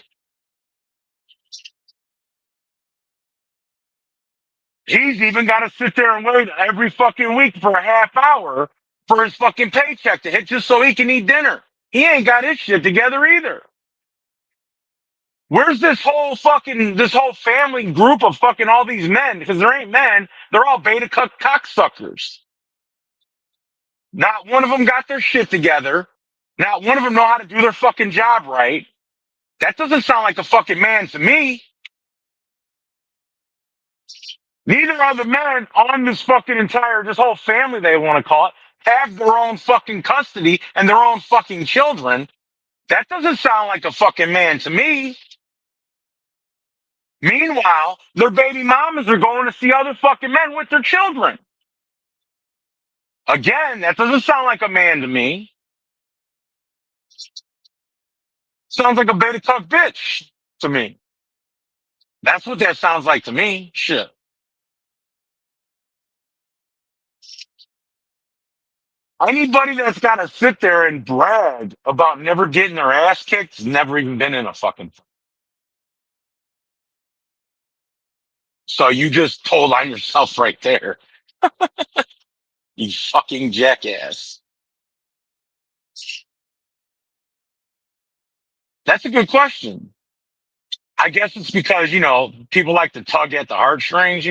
He's even got to sit there and wait every fucking week for a half hour for his fucking paycheck to hit just so he can eat dinner. He ain't got his shit together either. Where's this whole family group of fucking all these men? Because there ain't men. They're all beta cocksuckers. Not one of them got their shit together. Not one of them know how to do their fucking job right. That doesn't sound like a fucking man to me. Neither are the men on this whole family, they want to call it, have their own fucking custody and their own fucking children. That doesn't sound like a fucking man to me. Meanwhile, their baby mamas are going to see other fucking men with their children. Again, that doesn't sound like a man to me. Sounds like a beta cuck bitch to me. That's what that sounds like to me. Shit. Anybody that's got to sit there and brag about never getting their ass kicked has never even been in a fucking. So you just told on yourself right there. You fucking jackass. That's a good question. I guess it's because, people like to tug at the heartstrings,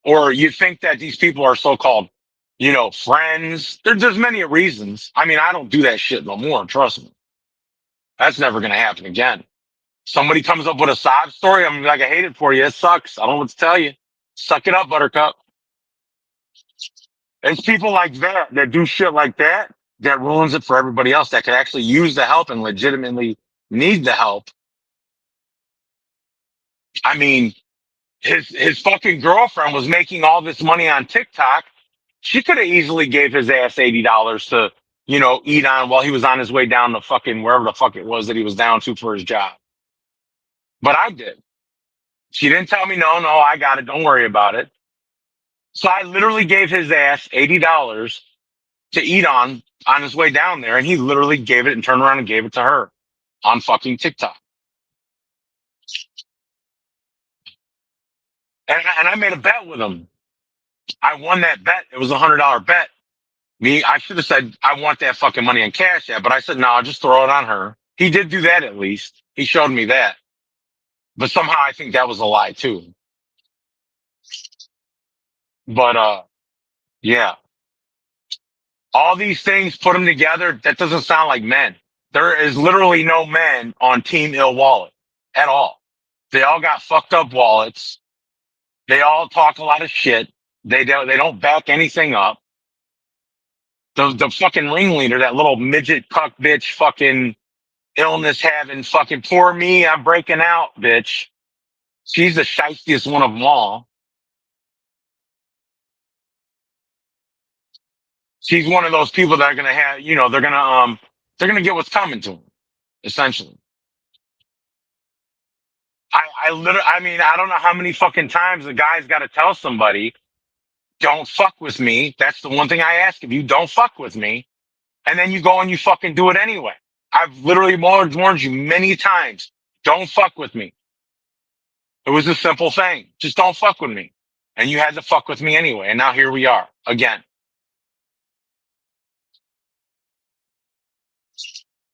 or you think that these people are so-called, friends. There's many reasons. I mean, I don't do that shit no more. Trust me. That's never going to happen again. Somebody comes up with a sob story. I'm like, I hate it for you. It sucks. I don't know what to tell you. Suck it up, buttercup. It's people like that do shit like that ruins it for everybody else that could actually use the help and legitimately need the help. I mean, his fucking girlfriend was making all this money on TikTok. She could have easily gave his ass $80 to, eat on while he was on his way down to fucking wherever the fuck it was that he was down to for his job. But I did. She didn't tell me, no, I got it. Don't worry about it. So I literally gave his ass $80 to eat on his way down there. And he literally gave it and turned around and gave it to her on fucking TikTok. And I made a bet with him. I won that bet. It was $100 bet. I should have said, I want that fucking money in cash app, but I said, no, I'll just throw it on her. He did do that at least. He showed me that. But somehow I think that was a lie too. But, yeah, all these things, put them together. That doesn't sound like men. There is literally no men on Team Ill Wallet at all. They all got fucked up wallets. They all talk a lot of shit. They don't back anything up. The fucking ringleader, that little midget cuck bitch, fucking illness having fucking poor me, I'm breaking out, bitch. She's the shiestiest one of them all. She's one of those people that are gonna have, they're gonna get what's coming to them, essentially. I mean, I don't know how many fucking times the guy's got to tell somebody, don't fuck with me. That's the one thing I ask of you. Don't fuck with me. And then you go and you fucking do it anyway. I've literally warned you many times. Don't fuck with me. It was a simple thing. Just don't fuck with me. And you had to fuck with me anyway. And now here we are again.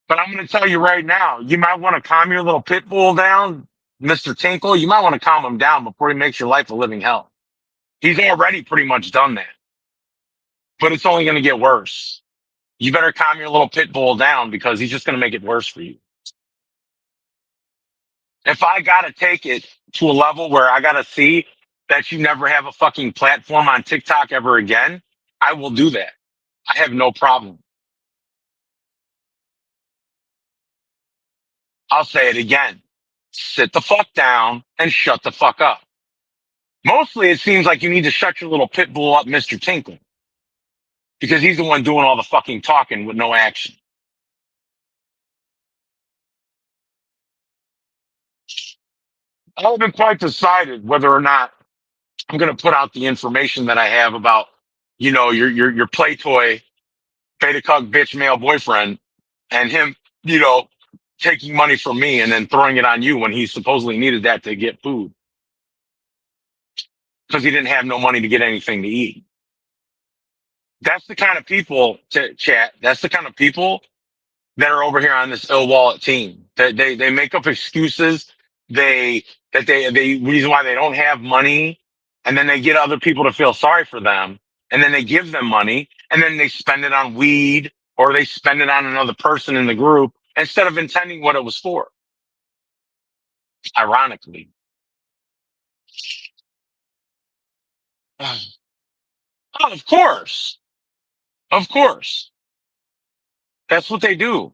But I'm going to tell you right now, you might want to calm your little pit bull down, Mr. Tinkle. You might want to calm him down before he makes your life a living hell. He's already pretty much done that, but it's only going to get worse. You better calm your little pit bull down because he's just going to make it worse for you. If I got to take it to a level where I got to see that you never have a fucking platform on TikTok ever again, I will do that. I have no problem. I'll say it again. Sit the fuck down and shut the fuck up. Mostly it seems like you need to shut your little pit bull up, Mr. Tinkle, because he's the one doing all the fucking talking with no action. I haven't quite decided whether or not I'm going to put out the information that I have about, your play toy, beta cuck bitch male boyfriend and him, taking money from me and then throwing it on you when he supposedly needed that to get food because he didn't have no money to get anything to eat. That's the kind of people, chat. That's the kind of people that are over here on this ill wallet team. They make up excuses. They reason why they don't have money, and then they get other people to feel sorry for them, and then they give them money, and then they spend it on weed or they spend it on another person in the group instead of intending what it was for. Ironically. Oh, of course. Of course. That's what they do.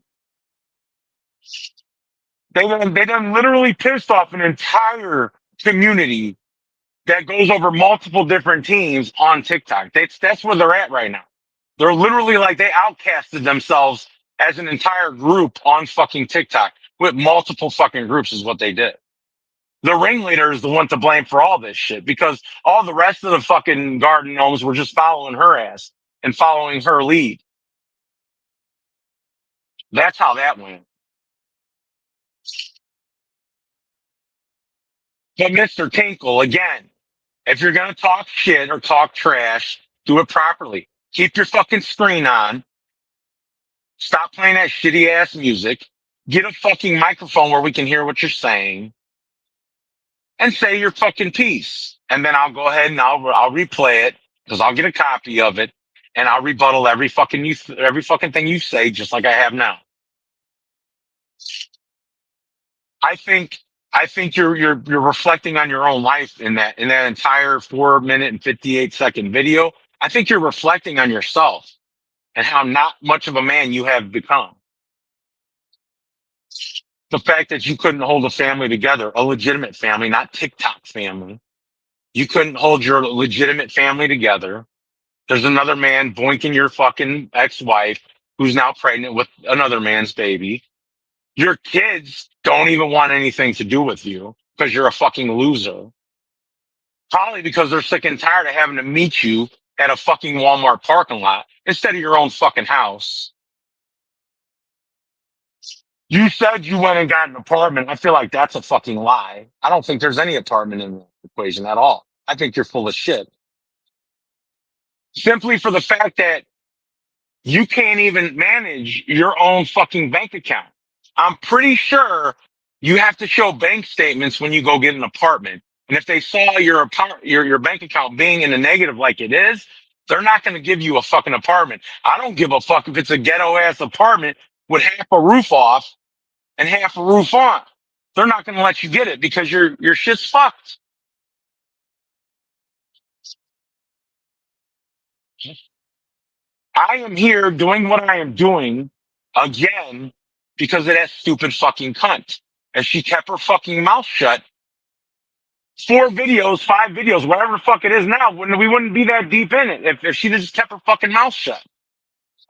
They done literally pissed off an entire community that goes over multiple different teams on TikTok. That's where they're at right now. They're literally like they outcasted themselves as an entire group on fucking TikTok with multiple fucking groups is what they did. The ringleader is the one to blame for all this shit because all the rest of the fucking garden gnomes were just following her ass and following her lead. That's how that went. But Mr. Tinkle, again, if you're gonna talk shit or talk trash, do it properly. Keep your fucking screen on. Stop playing that shitty ass music. Get a fucking microphone where we can hear what you're saying and say your fucking piece. And then I'll go ahead and I'll replay it because I'll get a copy of it and I'll rebuttal every fucking thing you say just like I have now. I think I think you're reflecting on your own life in that entire 4 minute and 58 second video. I think you're reflecting on yourself and how not much of a man you have become. The fact that you couldn't hold a family together, a legitimate family, not TikTok family. You couldn't hold your legitimate family together. There's another man boinking your fucking ex-wife who's now pregnant with another man's baby. Your kids don't even want anything to do with you because you're a fucking loser. Probably because they're sick and tired of having to meet you at a fucking Walmart parking lot instead of your own fucking house. You said you went and got an apartment. I feel like that's a fucking lie. I don't think there's any apartment in the equation at all. I think you're full of shit. Simply for the fact that you can't even manage your own fucking bank account. I'm pretty sure you have to show bank statements when you go get an apartment. And if they saw your bank account being in the negative like it is, they're not going to give you a fucking apartment. I don't give a fuck if it's a ghetto ass apartment with half a roof off and half a roof on. They're not going to let you get it because your shit's fucked. I am here doing what I am doing again because of that stupid fucking cunt. And she kept her fucking mouth shut. 4 videos, 5 videos, whatever the fuck it is now, we wouldn't be that deep in it if she just kept her fucking mouth shut.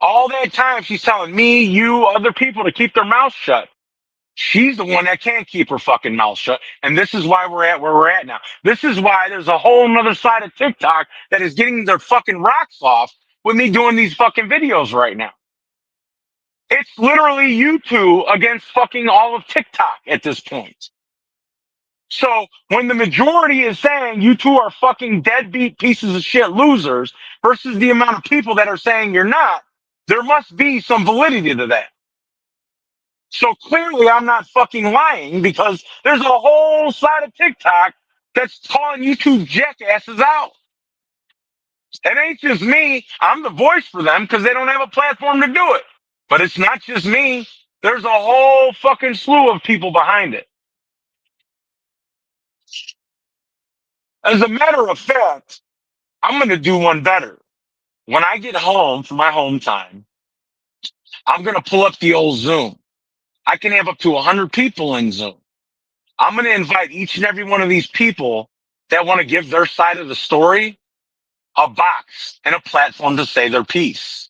All that time she's telling me, you, other people to keep their mouth shut. She's the one that can't keep her fucking mouth shut. And this is why we're at where we're at now. This is why there's a whole nother side of TikTok that is getting their fucking rocks off with me doing these fucking videos right now. It's literally you two against fucking all of TikTok at this point. So when the majority is saying you two are fucking deadbeat pieces of shit losers versus the amount of people that are saying you're not, there must be some validity to that. So clearly I'm not fucking lying because there's a whole side of TikTok that's calling you two jackasses out. It ain't just me. I'm the voice for them because they don't have a platform to do it. But it's not just me. There's a whole fucking slew of people behind it. As a matter of fact, I'm going to do one better. When I get home for my home time, I'm going to pull up the old Zoom. I can have up to 100 people in Zoom. I'm going to invite each and every one of these people that want to give their side of the story a box and a platform to say their piece.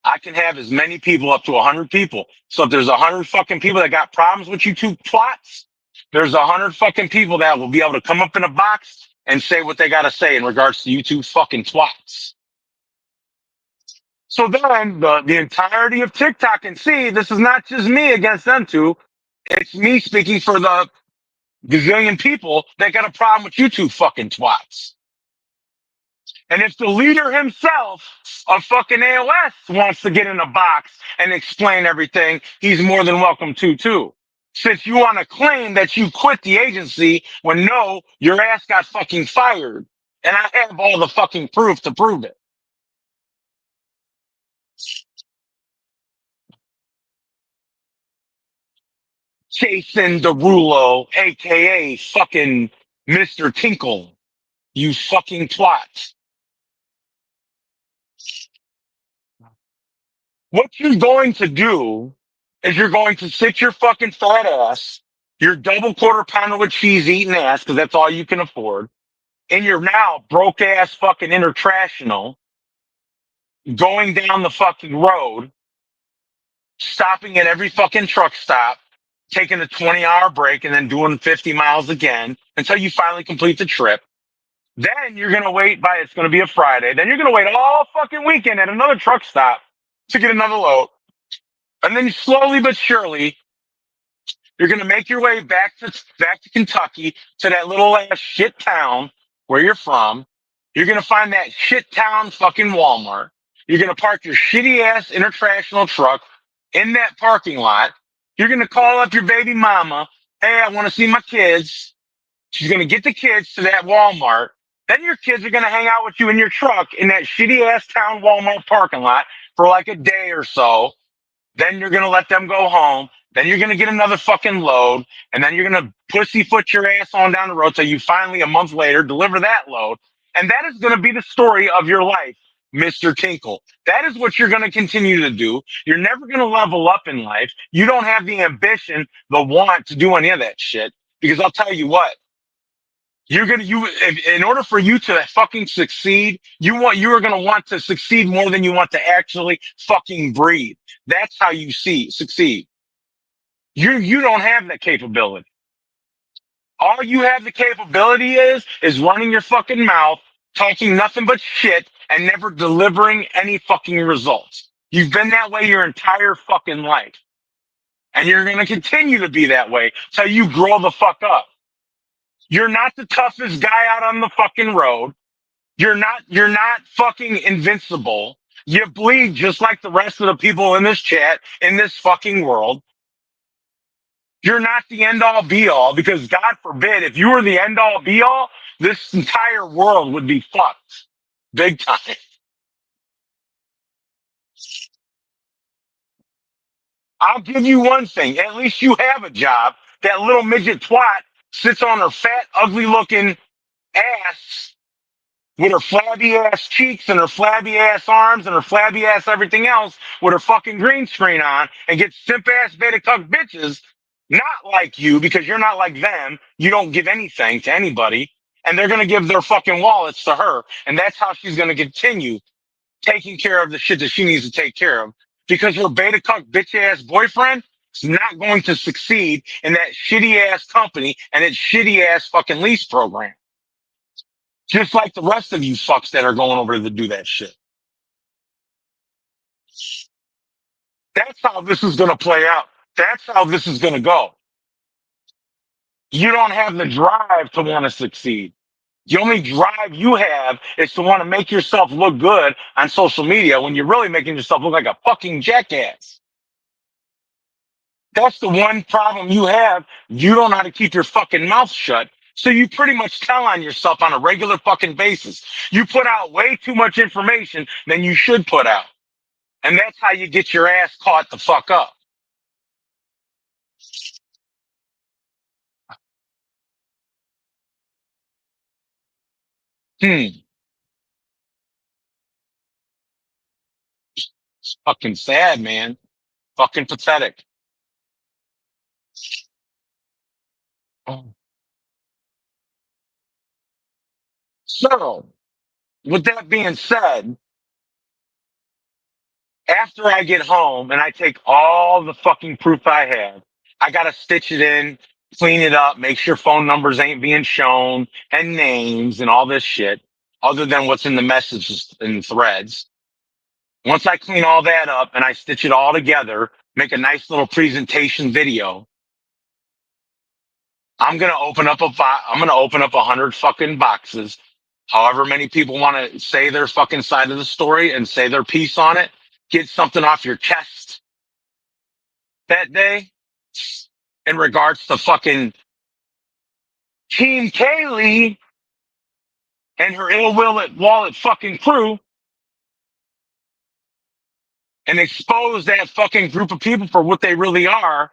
I can have as many people, up to 100 people. So if there's 100 fucking people that got problems with you two plots, there's 100 fucking people that will be able to come up in a box and say what they got to say in regards to you two fucking twats. So then the entirety of TikTok can see this is not just me against them two. It's me speaking for the gazillion people that got a problem with you two fucking twats. And if the leader himself of fucking AOS wants to get in a box and explain everything, he's more than welcome to too. Since you want to claim that you quit the agency when no, your ass got fucking fired. And I have all the fucking proof to prove it. Jason Derulo, aka fucking Mr. Tinkle, you fucking twat. What you're going to do is you're going to sit your fucking fat ass, your double quarter pounder with cheese eating ass, because that's all you can afford, and you're now broke ass fucking international, going down the fucking road, stopping at every fucking truck stop, taking a 20-hour break, and then doing 50 miles again until you finally complete the trip. Then you're going to wait it's going to be a Friday. Then you're going to wait all fucking weekend at another truck stop to get another load. And then slowly but surely, you're going to make your way back to Kentucky, to that little ass shit town where you're from. You're going to find that shit town fucking Walmart. You're going to park your shitty ass international truck in that parking lot. You're going to call up your baby mama. Hey, I want to see my kids. She's going to get the kids to that Walmart. Then your kids are going to hang out with you in your truck in that shitty ass town Walmart parking lot for like a day or so. Then you're going to let them go home. Then you're going to get another fucking load. And then you're going to pussyfoot your ass on down the road till you finally, a month later, deliver that load. And that is going to be the story of your life, Mr. Tinkle. That is what you're going to continue to do. You're never going to level up in life. You don't have the ambition, the want to do any of that shit. Because I'll tell you what, in order for you to fucking succeed, you are gonna want to succeed more than you want to actually fucking breathe. That's how you succeed. You don't have that capability. All you have the capability is running your fucking mouth, talking nothing but shit, and never delivering any fucking results. You've been that way your entire fucking life. And you're gonna continue to be that way till you grow the fuck up. You're not the toughest guy out on the fucking road. You're not fucking invincible. You bleed just like the rest of the people in this chat, in this fucking world. You're not the end all be all, because God forbid, if you were the end all be all, this entire world would be fucked. Big time. I'll give you one thing. At least you have a job. That little midget twat sits on her fat, ugly looking ass with her flabby ass cheeks and her flabby ass arms and her flabby ass everything else with her fucking green screen on, and gets simp ass beta cuck bitches, not like you, because you're not like them. You don't give anything to anybody, and they're going to give their fucking wallets to her. And that's how she's going to continue taking care of the shit that she needs to take care of, because her beta cuck bitch ass boyfriend is not going to succeed in that shitty ass company and its shitty ass fucking lease program. Just like the rest of you fucks that are going over to do that shit. That's how this is going to play out. That's how this is going to go. You don't have the drive to want to succeed. The only drive you have is to want to make yourself look good on social media when you're really making yourself look like a fucking jackass. That's the one problem you have. You don't know how to keep your fucking mouth shut. So you pretty much tell on yourself on a regular fucking basis. You put out way too much information than you should put out. And that's how you get your ass caught the fuck up. It's fucking sad, man. Fucking pathetic. Oh. So, with that being said, after I get home and I take all the fucking proof I have, I gotta stitch it in, clean it up, make sure phone numbers ain't being shown and names and all this shit, other than what's in the messages and threads. Once I clean all that up and I stitch it all together, make a nice little presentation video, I'm gonna open up 100 fucking boxes. However many people want to say their fucking side of the story and say their piece on it, get something off your chest that day in regards to fucking Team Kaylee and her ill will at wallet fucking crew, and expose that fucking group of people for what they really are,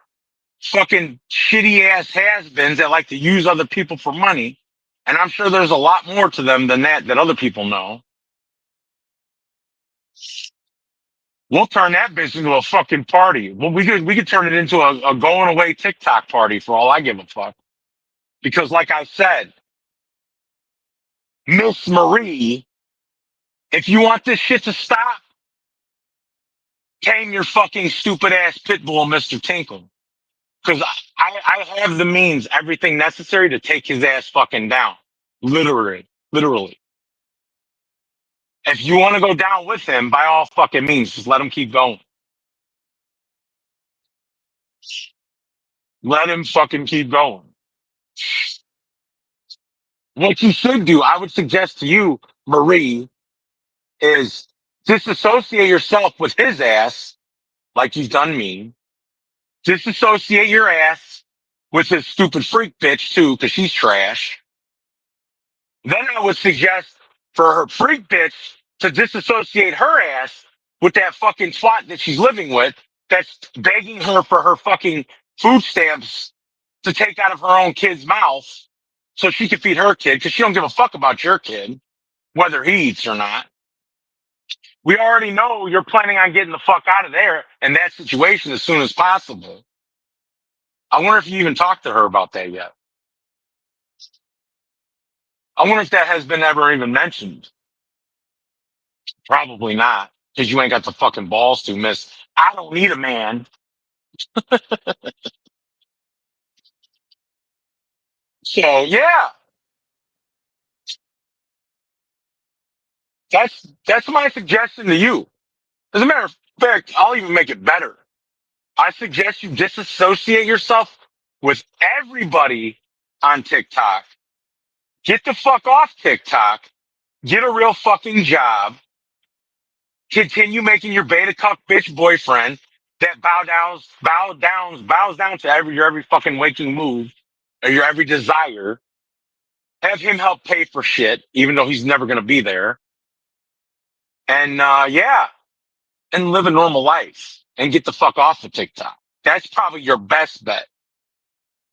fucking shitty ass has-beens that like to use other people for money. And I'm sure there's a lot more to them than that other people know. We'll turn that bitch into a fucking party. Well, we could turn it into a going away TikTok party for all I give a fuck. Because like I said, Miss Marie, if you want this shit to stop, tame your fucking stupid ass pit bull, Mr. Tinkle. Because I have the means, everything necessary to take his ass fucking down. Literally. Literally. If you want to go down with him, by all fucking means, just let him keep going. Let him fucking keep going. What you should do, I would suggest to you, Marie, is disassociate yourself with his ass, like you've done me. Disassociate your ass with his stupid freak bitch too, because she's trash. Then I would suggest for her freak bitch to disassociate her ass with that fucking twat that she's living with that's begging her for her fucking food stamps to take out of her own kid's mouth so she can feed her kid because she don't give a fuck about your kid, whether he eats or not. We already know you're planning on getting the fuck out of there in that situation as soon as possible. I wonder if you even talked to her about that yet. I wonder if that has been ever even mentioned. Probably not, because you ain't got the fucking balls to, miss. I don't need a man. So yeah, that's my suggestion to you. As a matter of fact, I'll even make it better. I suggest you disassociate yourself with everybody on TikTok. Get the fuck off TikTok. Get a real fucking job. Continue making your beta cuck bitch boyfriend that bows down to your every fucking waking move or your every desire. Have him help pay for shit, even though he's never gonna be there. And yeah, and live a normal life and get the fuck off of TikTok. That's probably your best bet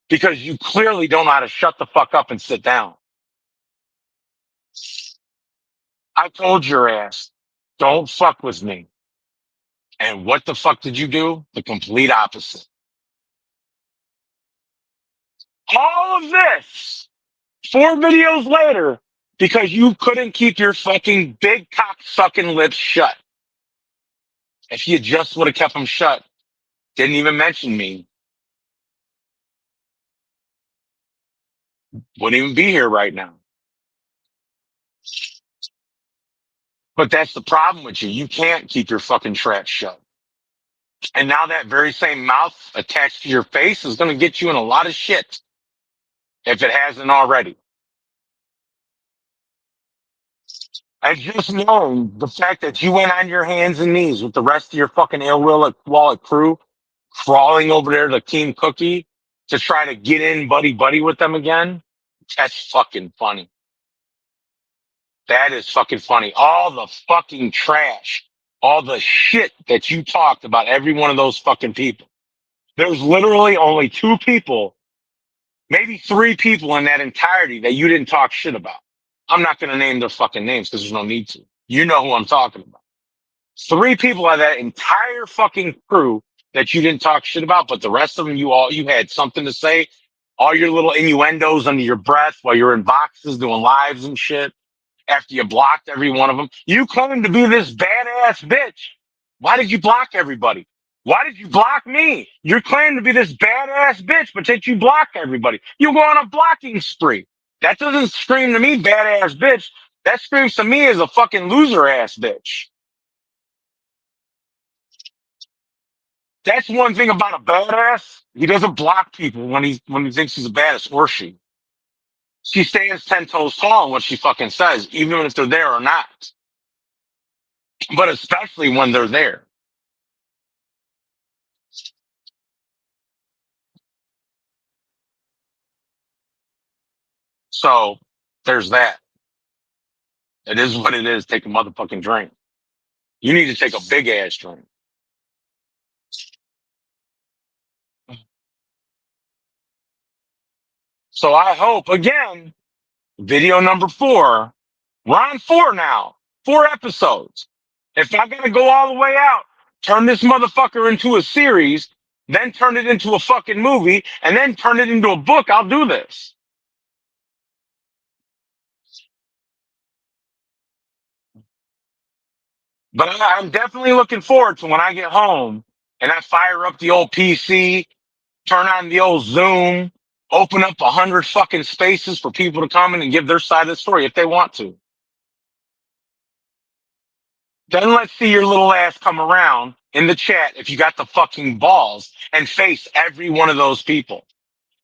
because you clearly don't know how to shut the fuck up and sit down. I told your ass, don't fuck with me. And what the fuck did you do? The complete opposite. All of this 4 videos later because you couldn't keep your fucking big cock sucking lips shut. If you just would have kept them shut, didn't even mention me, wouldn't even be here right now. But that's the problem with you. You can't keep your fucking trap shut. And now that very same mouth attached to your face is going to get you in a lot of shit if it hasn't already. And just knowing the fact that you went on your hands and knees with the rest of your fucking ill will wallet crew crawling over there to Team Cookie to try to get in buddy with them again, that's fucking funny. That is fucking funny. All the fucking trash, all the shit that you talked about every one of those fucking people. There's literally only 2 people, maybe 3 people in that entirety that you didn't talk shit about. I'm not going to name their fucking names because there's no need to. You know who I'm talking about. 3 people out of that entire fucking crew that you didn't talk shit about, but the rest of them, you had something to say. All your little innuendos under your breath while you're in boxes doing lives and shit. After you blocked every one of them, you claim to be this badass bitch. Why did you block everybody? Why did you block me? You claim to be this badass bitch, but yet you block everybody. You go on a blocking spree. That doesn't scream to me badass bitch. That screams to me as a fucking loser ass bitch. That's one thing about a badass. He doesn't block people when he thinks he's a badass or she. She stands 10 toes tall on what she fucking says, even if they're there or not. But especially when they're there. So there's that. It is what it is. Take a motherfucking drink. You need to take a big ass drink. So I hope again, video number 4. We're on 4 now. 4 episodes. If I gotta go all the way out, Turn this motherfucker into a series, then turn it into a fucking movie, and then turn it into a book. I'll do this. But I'm definitely looking forward to when I get home and I fire up the old PC, turn on the old Zoom, open up 100 fucking spaces for people to come in and give their side of the story if they want to. Then let's see your little ass come around in the chat if you got the fucking balls and face every one of those people.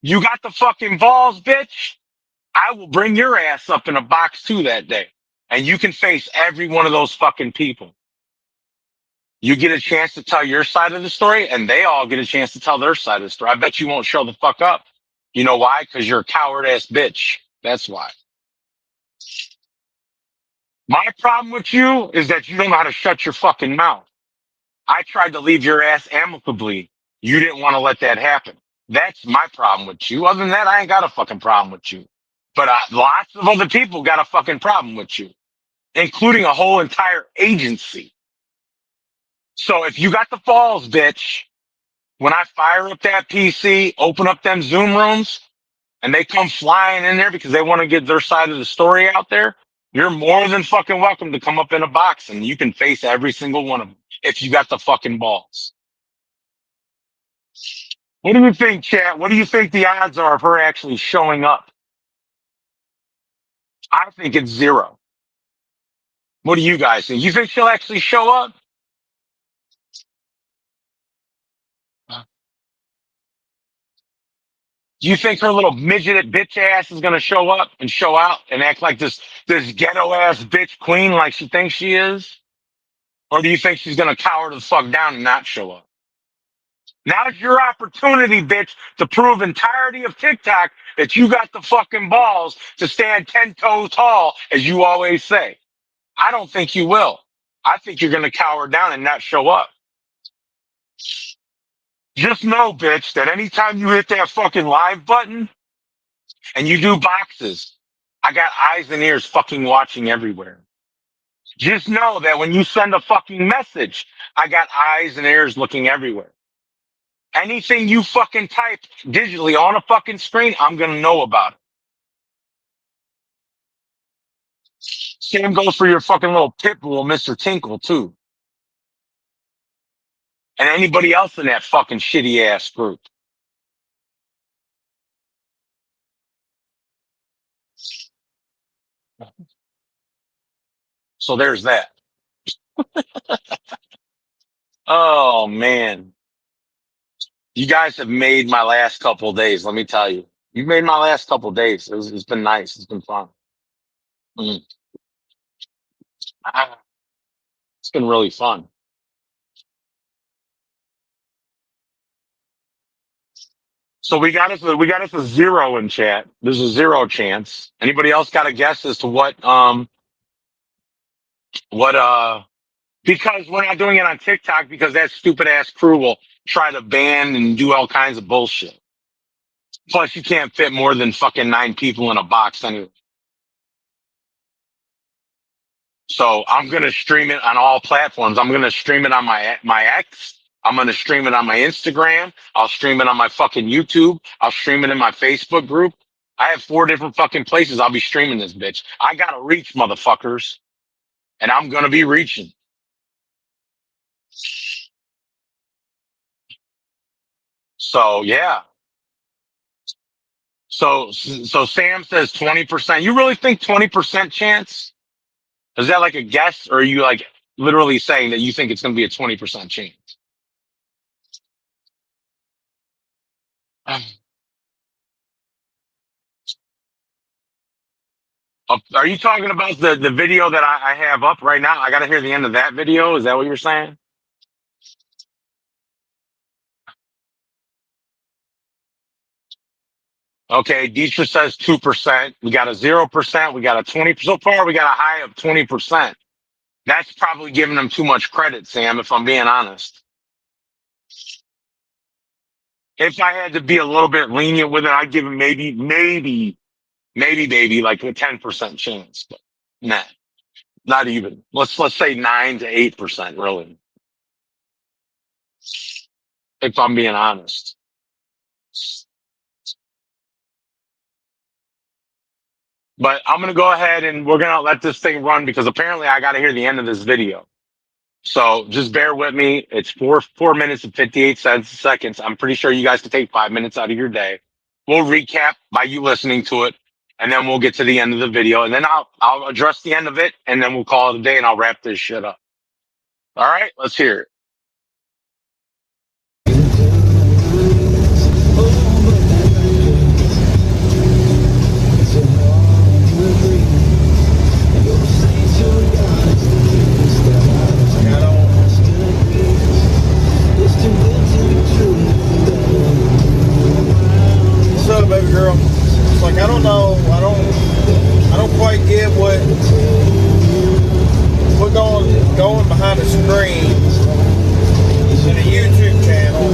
You got the fucking balls, bitch? I will bring your ass up in a box too that day. And you can face every one of those fucking people. You get a chance to tell your side of the story, and they all get a chance to tell their side of the story. I bet you won't show the fuck up. You know why? Because you're a coward ass bitch. That's why. My problem with you is that you don't know how to shut your fucking mouth. I tried to leave your ass amicably. You didn't want to let that happen. That's my problem with you. Other than that, I ain't got a fucking problem with you. But lots of other people got a fucking problem with you, including a whole entire agency. So if you got the balls, bitch, when I fire up that PC, open up them Zoom rooms, and they come flying in there because they want to get their side of the story out there, you're more than fucking welcome to come up in a box and you can face every single one of them if you got the fucking balls. What do you think, chat? What do you think the odds are of her actually showing up? I think it's 0. What do you guys think? You think she'll actually show up? Do you think her little midget bitch ass is gonna show up and show out and act like this ghetto ass bitch queen like she thinks she is? Or do you think she's gonna cower the fuck down and not show up? Now's your opportunity, bitch, to prove entirety of TikTok that you got the fucking balls to stand 10 toes tall, as you always say. I don't think you will. I think you're gonna cower down and not show up. Just know, bitch, that anytime you hit that fucking live button and you do boxes, I got eyes and ears fucking watching everywhere. Just know that when you send a fucking message, I got eyes and ears looking everywhere. Anything you fucking type digitally on a fucking screen, I'm gonna know about it. Same goes for your fucking little pit bull, Mr. Tinkle, too. And anybody else in that fucking shitty ass group. So there's that. Oh man. You guys have made my last couple of days, let me tell you. You've made my last couple of days. It's been nice. It's been fun. Mm. Ah, it's been really fun. So we got us a 0 in chat. There's a 0 chance. Anybody else got a guess as to what because we're not doing it on TikTok because that stupid ass crew will try to ban and do all kinds of bullshit. Plus you can't fit more than fucking 9 people in a box anyway. So I'm gonna stream it on all platforms. I'm gonna stream it on my X. I'm gonna stream it on my Instagram. I'll stream it on my fucking YouTube. I'll stream it in my Facebook group. I have 4 different fucking places I'll be streaming this bitch. I gotta reach motherfuckers, and I'm gonna be reaching. So yeah. So Sam says 20%. You really think 20% chance? Is that like a guess, or are you like literally saying that you think it's gonna be a 20% chance? Are you talking about the video that I have up right now? I got to hear the end of that video. Is that what you're saying? Okay. Dietrich says 2%. We got a 0%. We got a 20. So far, we got a high of 20%. That's probably giving them too much credit, Sam, if I'm being honest. If I had to be a little bit lenient with it, I'd give him maybe like a 10% chance. But nah, not even. Let's say 9 to 8%, really. if I'm being honest. But I'm going to go ahead and we're going to let this thing run because apparently I got to hear the end of this video. So just bear with me. It's 4 minutes and 58 seconds. I'm pretty sure you guys can take 5 minutes out of your day. We'll recap by you listening to it, and then we'll get to the end of the video, and then I'll address the end of it, and then we'll call it a day, and I'll wrap this shit up. All right, let's hear it. What's up, baby girl? It's like I don't know. I don't quite get what going behind the screen in a YouTube channel.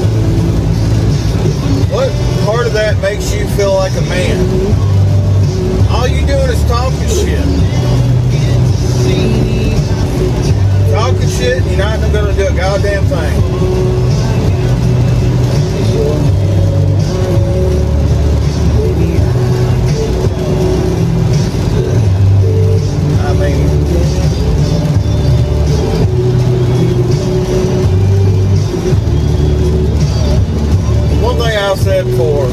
What part of that makes you feel like a man? All you doing is talking shit. Talking shit, you're not gonna do a goddamn thing. I mean, one thing I've said before,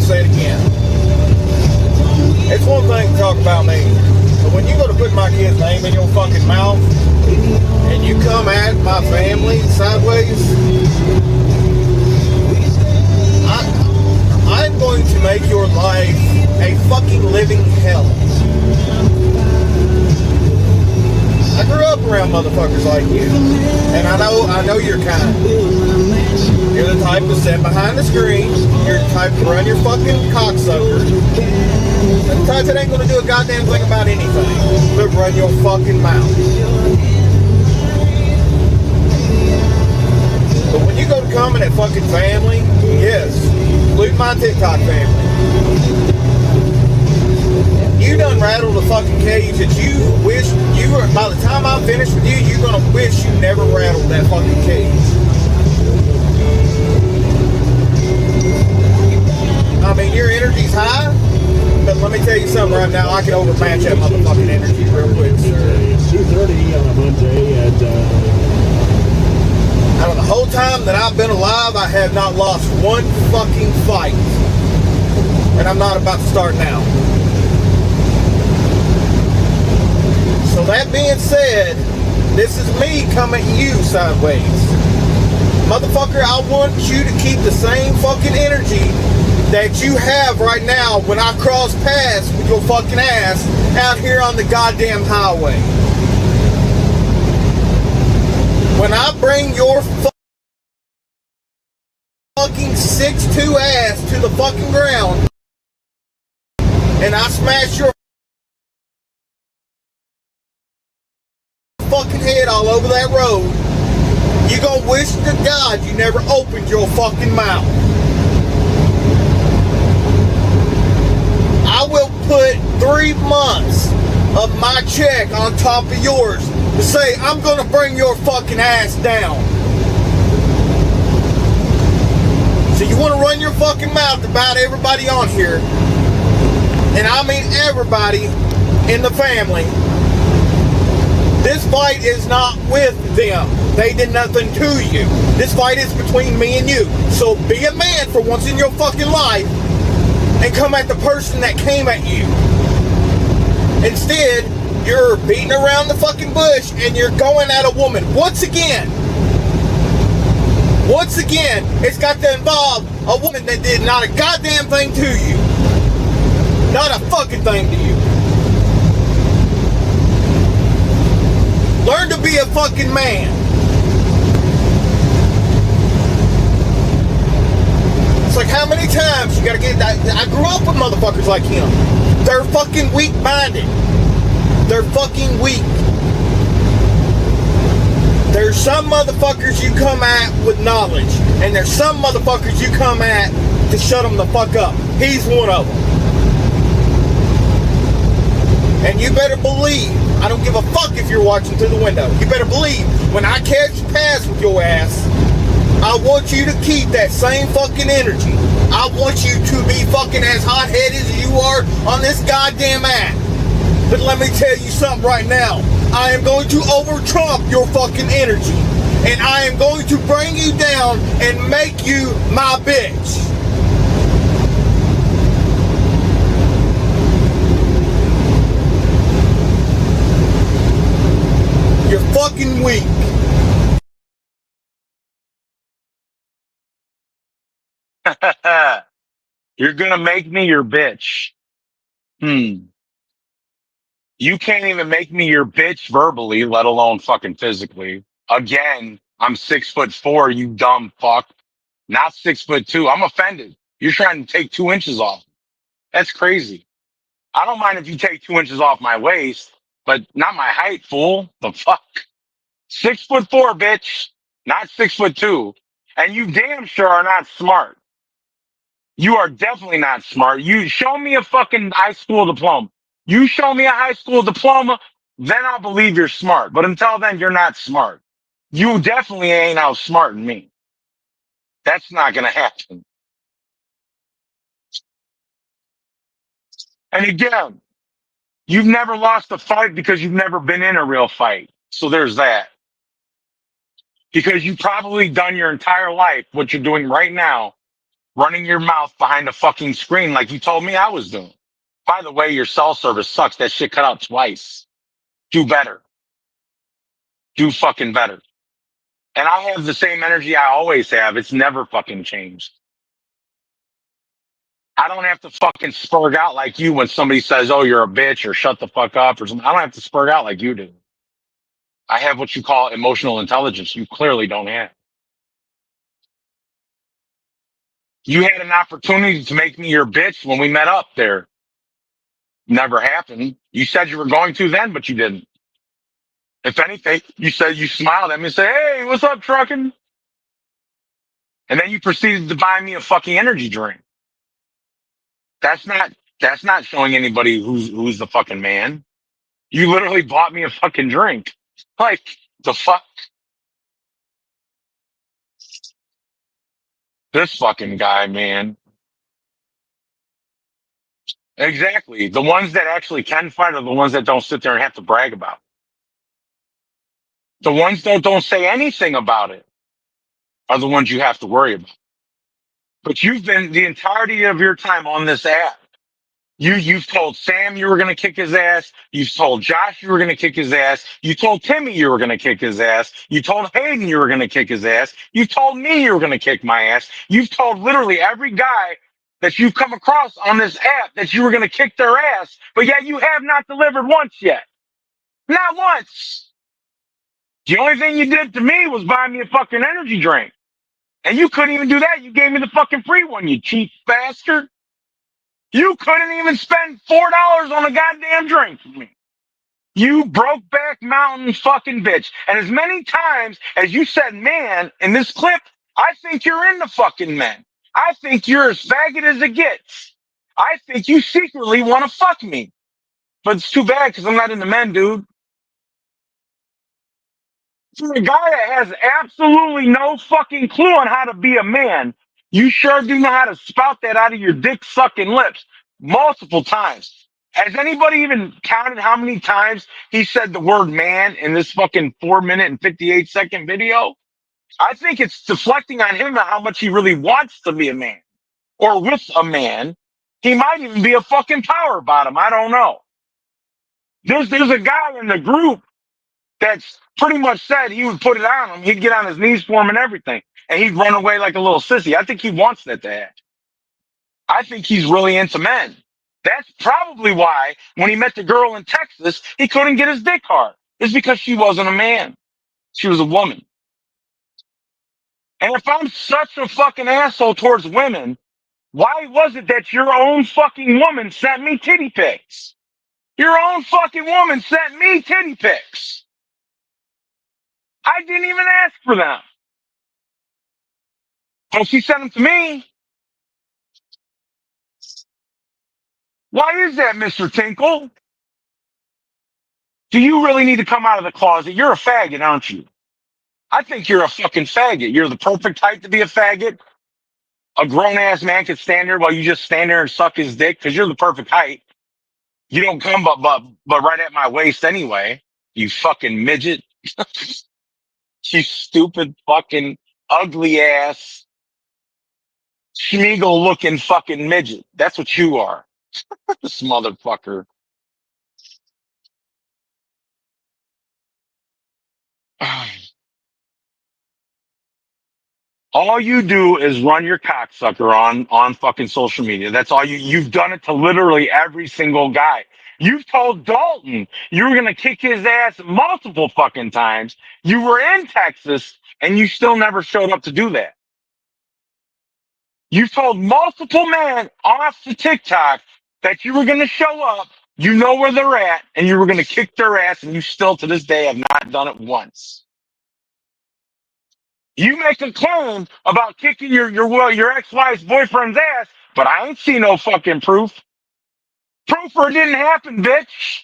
say it again. It's one thing to talk about me, but when you go to put my kid's name in your fucking mouth and you come at my family sideways, I'm going to make your life a fucking living hell. I grew up around motherfuckers like you, and I know your kind. You're the type to sit behind the screen. You're the type to run your fucking cocksucker. And the type that ain't gonna do a goddamn thing about anything but run your fucking mouth. But when you go to comment at fucking family, yes, include my TikTok family. You done rattled the fucking cage that you wish you were, by the time I'm finished with you, you're gonna wish you never rattled that fucking cage. I mean, your energy's high, but let me tell you something right now, I can overmatch that motherfucking energy real quick, sir. It's 2:30 on a Monday, and out of the whole time that I've been alive, I have not lost one fucking fight. And I'm not about to start now. So that being said, this is me coming at you sideways. Motherfucker, I want you to keep the same fucking energy that you have right now when I cross paths with your fucking ass out here on the goddamn highway. When I bring your fucking 6'2" ass to the fucking ground and I smash your fucking head all over that road, you gonna wish to God you never opened your fucking mouth. I will put 3 months of my check on top of yours to say I'm gonna bring your fucking ass down. So you wanna run your fucking mouth about everybody on here, and I mean everybody in the family. This fight is not with them. They did nothing to you. This fight is between me and you. So be a man for once in your fucking life and come at the person that came at you. Instead, you're beating around the fucking bush and you're going at a woman. Once again, it's got to involve a woman that did not a goddamn thing to you. Not a fucking thing to you. Learn to be a fucking man. It's like how many times you gotta get that? I grew up with motherfuckers like him. They're fucking weak-minded. They're fucking weak. There's some motherfuckers you come at with knowledge, and there's some motherfuckers you come at to shut them the fuck up. He's one of them. And you better believe, I don't give a fuck if you're watching through the window. You better believe, when I catch paths with your ass, I want you to keep that same fucking energy. I want you to be fucking as hot-headed as you are on this goddamn app. But let me tell you something right now. I am going to over-trump your fucking energy. And I am going to bring you down and make you my bitch. You're fucking weak. You're gonna make me your bitch. Hmm. You can't even make me your bitch verbally, let alone fucking physically. Again, I'm 6'4", you dumb fuck. Not 6'2". I'm offended. You're trying to take 2 inches off. That's crazy. I don't mind if you take 2 inches off my waist, but not my height, fool. The fuck? 6'4", bitch. Not 6'2". And you damn sure are not smart. You are definitely not smart. You show me a fucking high school diploma. You show me a high school diploma, then I'll believe you're smart. But until then, you're not smart. You definitely ain't outsmarting me. That's not gonna happen. And again, you've never lost a fight because you've never been in a real fight. So there's that. Because you've probably done your entire life what you're doing right now, running your mouth behind a fucking screen like you told me I was doing. By the way, your cell service sucks. That shit cut out twice. Do better. Do fucking better. And I have the same energy I always have. It's never fucking changed. I don't have to fucking spurg out like you when somebody says, oh, you're a bitch or shut the fuck up or something. I don't have to spurg out like you do. I have what you call emotional intelligence. You clearly don't have. You had an opportunity to make me your bitch when we met up there. Never happened. You said you were going to then, but you didn't. If anything, you said you smiled at me and said, hey, what's up, trucking? And then you proceeded to buy me a fucking energy drink. That's not showing anybody who's the fucking man. You literally bought me a fucking drink. Like the fuck? This fucking guy, man. Exactly. The ones that actually can fight are the ones that don't sit there and have to brag about it. The ones that don't say anything about it are the ones you have to worry about. But you've been the entirety of your time on this app. You've told Sam you were going to kick his ass. You've told Josh you were going to kick his ass. You told Timmy you were going to kick his ass. You told Hayden you were going to kick his ass. You told me you were going to kick my ass. You've told literally every guy that you've come across on this app that you were going to kick their ass, but yet you have not delivered once yet. Not once. The only thing you did to me was buy me a fucking energy drink. And you couldn't even do that. You gave me the fucking free one, you cheap bastard. You couldn't even spend $4 on a goddamn drink for me. You broke back mountain fucking bitch. And as many times as you said man in this clip, I think you're into fucking men. I think you're as faggot as it gets. I think you secretly want to fuck me. But it's too bad because I'm not into men, dude. For a guy that has absolutely no fucking clue on how to be a man, you sure do know how to spout that out of your dick sucking lips multiple times. Has anybody even counted how many times he said the word man in this fucking 4 minute and 58 second video? I think it's deflecting on him how much he really wants to be a man or with a man. He might even be a fucking power bottom. I don't know. There's a guy in the group that's pretty much said he would put it on him. He'd get on his knees for him and everything. And he'd run away like a little sissy. I think he wants that to happen. I think he's really into men. That's probably why when he met the girl in Texas, he couldn't get his dick hard. It's because she wasn't a man. She was a woman. And if I'm such a fucking asshole towards women, why was it that your own fucking woman sent me titty pics? Your own fucking woman sent me titty pics. I didn't even ask for them. Oh, she sent them to me. Why is that, Mr. Tinkle? Do you really need to come out of the closet? You're a faggot, aren't you? I think you're a fucking faggot. You're the perfect height to be a faggot. A grown ass man could stand there while you just stand there and suck his dick because you're the perfect height. You don't come but right at my waist anyway. You fucking midget. You stupid fucking ugly ass Schmiegel looking fucking midget. That's what you are. This motherfucker. All you do is run your cocksucker on fucking social media. That's all you've done it to literally every single guy. You've told Dalton you were gonna kick his ass multiple fucking times. You were in Texas and you still never showed up to do that. You've told multiple men off the TikTok that you were gonna show up, you know where they're at, and you were gonna kick their ass, and you still to this day have not done it once. You make a claim about kicking your ex-wife's boyfriend's ass, but I ain't seen no fucking proof. Proof or it didn't happen, bitch.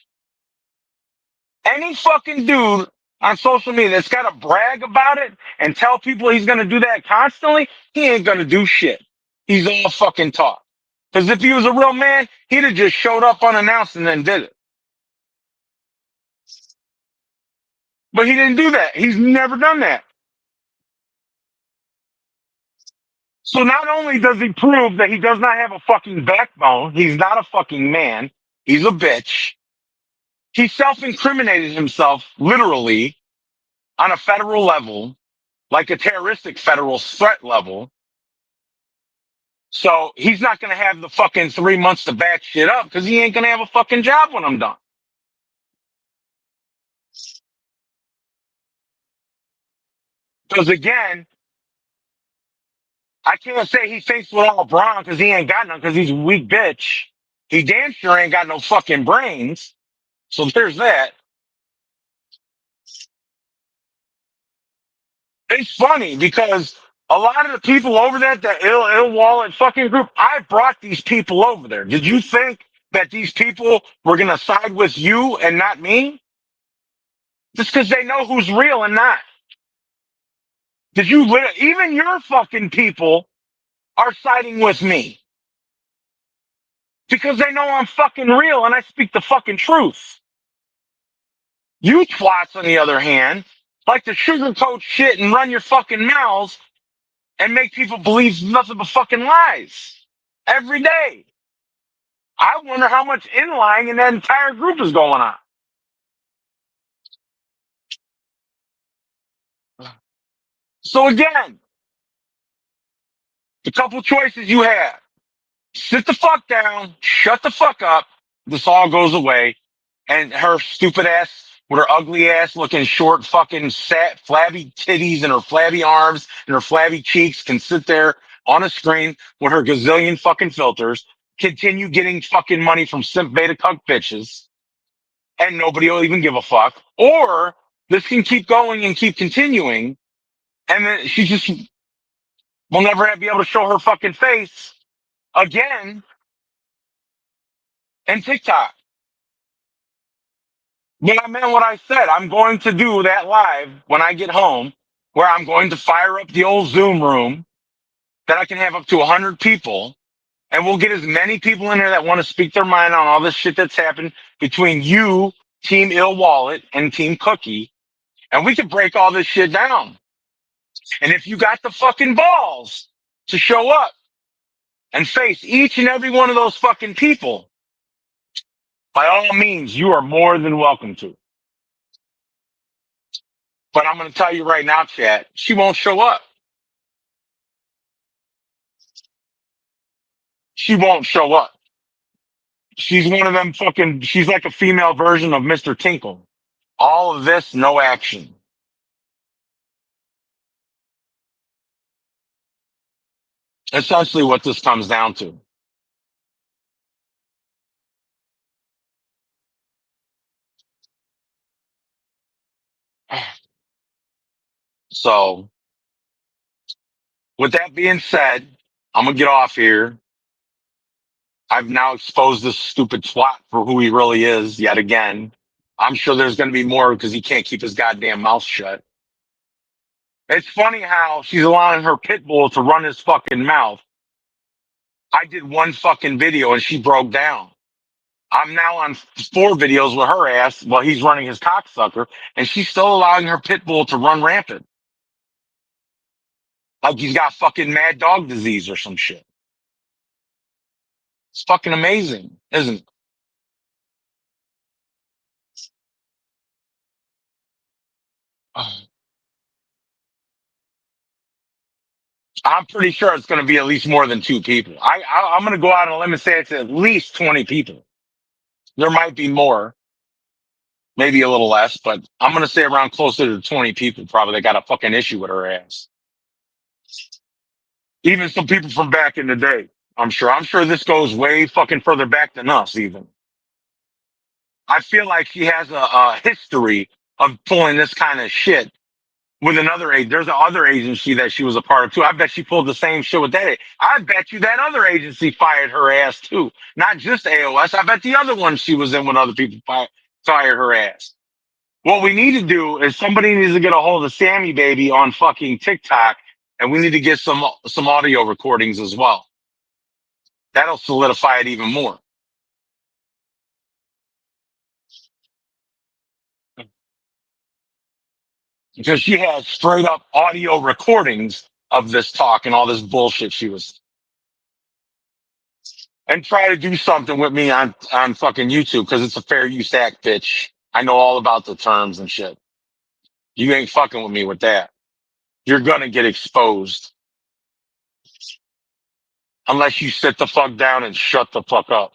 Any fucking dude on social media that's got to brag about it and tell people he's gonna do that constantly, he ain't gonna do shit. He's all fucking talk. Because if he was a real man, he'd have just showed up unannounced and then did it. But he didn't do that. He's never done that. So not only does he prove that he does not have a fucking backbone, he's not a fucking man, he's a bitch. He self-incriminated himself literally on a federal level, like a terroristic federal threat level. So he's not going to have the fucking 3 months to back shit up because he ain't going to have a fucking job when I'm done. Because again, I can't say he thinks with all brawn because he ain't got none because he's a weak bitch. He damn sure ain't got no fucking brains. So there's that. It's funny because a lot of the people over there, that ill wallet fucking group, I brought these people over there. Did you think that these people were going to side with you and not me? Just because they know who's real and not. Did you, even your fucking people are siding with me because they know I'm fucking real and I speak the fucking truth. You twats, on the other hand, like to sugarcoat shit and run your fucking mouths and make people believe nothing but fucking lies every day. I wonder how much inlying in that entire group is going on. So again, the couple choices you have: sit the fuck down, shut the fuck up, this all goes away, and her stupid ass with her ugly ass looking short fucking flabby titties and her flabby arms and her flabby cheeks can sit there on a screen with her gazillion fucking filters, continue getting fucking money from simp beta cuck bitches, and nobody will even give a fuck. Or this can keep going and keep continuing, and then she just will never be able to show her fucking face again in TikTok. But I meant what I said. I'm going to do that live when I get home, where I'm going to fire up the old Zoom room that I can have up to 100 people, and we'll get as many people in here that want to speak their mind on all this shit that's happened between you, Team Ill Wallet, and Team Cookie, and we can break all this shit down. And if you got the fucking balls to show up and face each and every one of those fucking people, by all means, you are more than welcome to. But I'm going to tell you right now, chat, she won't show up. She won't show up. She's one of them fucking, she's like a female version of Mr. Tinkle. All of this, no action. Essentially what this comes down to. So, with that being said, I'm going to get off here. I've now exposed this stupid twat for who he really is yet again. I'm sure there's going to be more because he can't keep his goddamn mouth shut. It's funny how she's allowing her pit bull to run his fucking mouth. I did one fucking video and she broke down. I'm now on 4 videos with her ass while he's running his cocksucker, and she's still allowing her pit bull to run rampant. Like he's got fucking mad dog disease or some shit. It's fucking amazing, isn't it? I'm pretty sure it's going to be at least more than 2 people. I'm going to go out on a limb and say it's at least 20 people. There might be more, maybe a little less, but I'm going to say around closer to 20 people probably that got a fucking issue with her ass. Even some people from back in the day. I'm sure. I'm sure this goes way fucking further back than us even. I feel like she has a history of pulling this kind of shit with another agency. There's another agency that she was a part of too. I bet she pulled the same shit with that. I bet you that other agency fired her ass too. Not just AOS. I bet the other one she was in with other people fired her ass. What we need to do is somebody needs to get a hold of Sammy Baby on fucking TikTok, and we need to get some audio recordings as well. That'll solidify it even more. Because she has straight up audio recordings of this talk and all this bullshit she was, and try to do something with me on fucking YouTube because it's a fair use act, bitch. I know all about the terms and shit. You ain't fucking with me with that. You're gonna get exposed unless you sit the fuck down and shut the fuck up.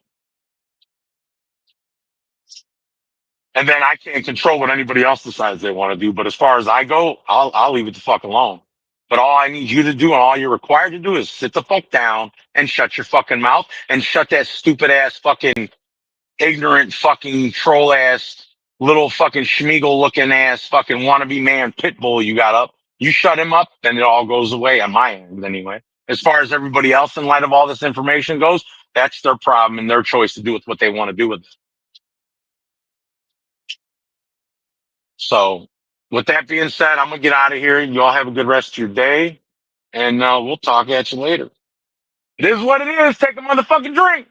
And then I can't control what anybody else decides they want to do. But as far as I go, I'll leave it the fuck alone. But all I need you to do and all you're required to do is sit the fuck down and shut your fucking mouth and shut that stupid ass fucking ignorant fucking troll ass little fucking schmeagle looking ass fucking wannabe man pit bull you got up. You shut him up, then it all goes away on my end anyway. As far as everybody else in light of all this information goes, that's their problem and their choice to do with what they want to do with it. So with that being said, I'm gonna get out of here. You all have a good rest of your day, and we'll talk at you later. It is what it is. Take a motherfucking drink.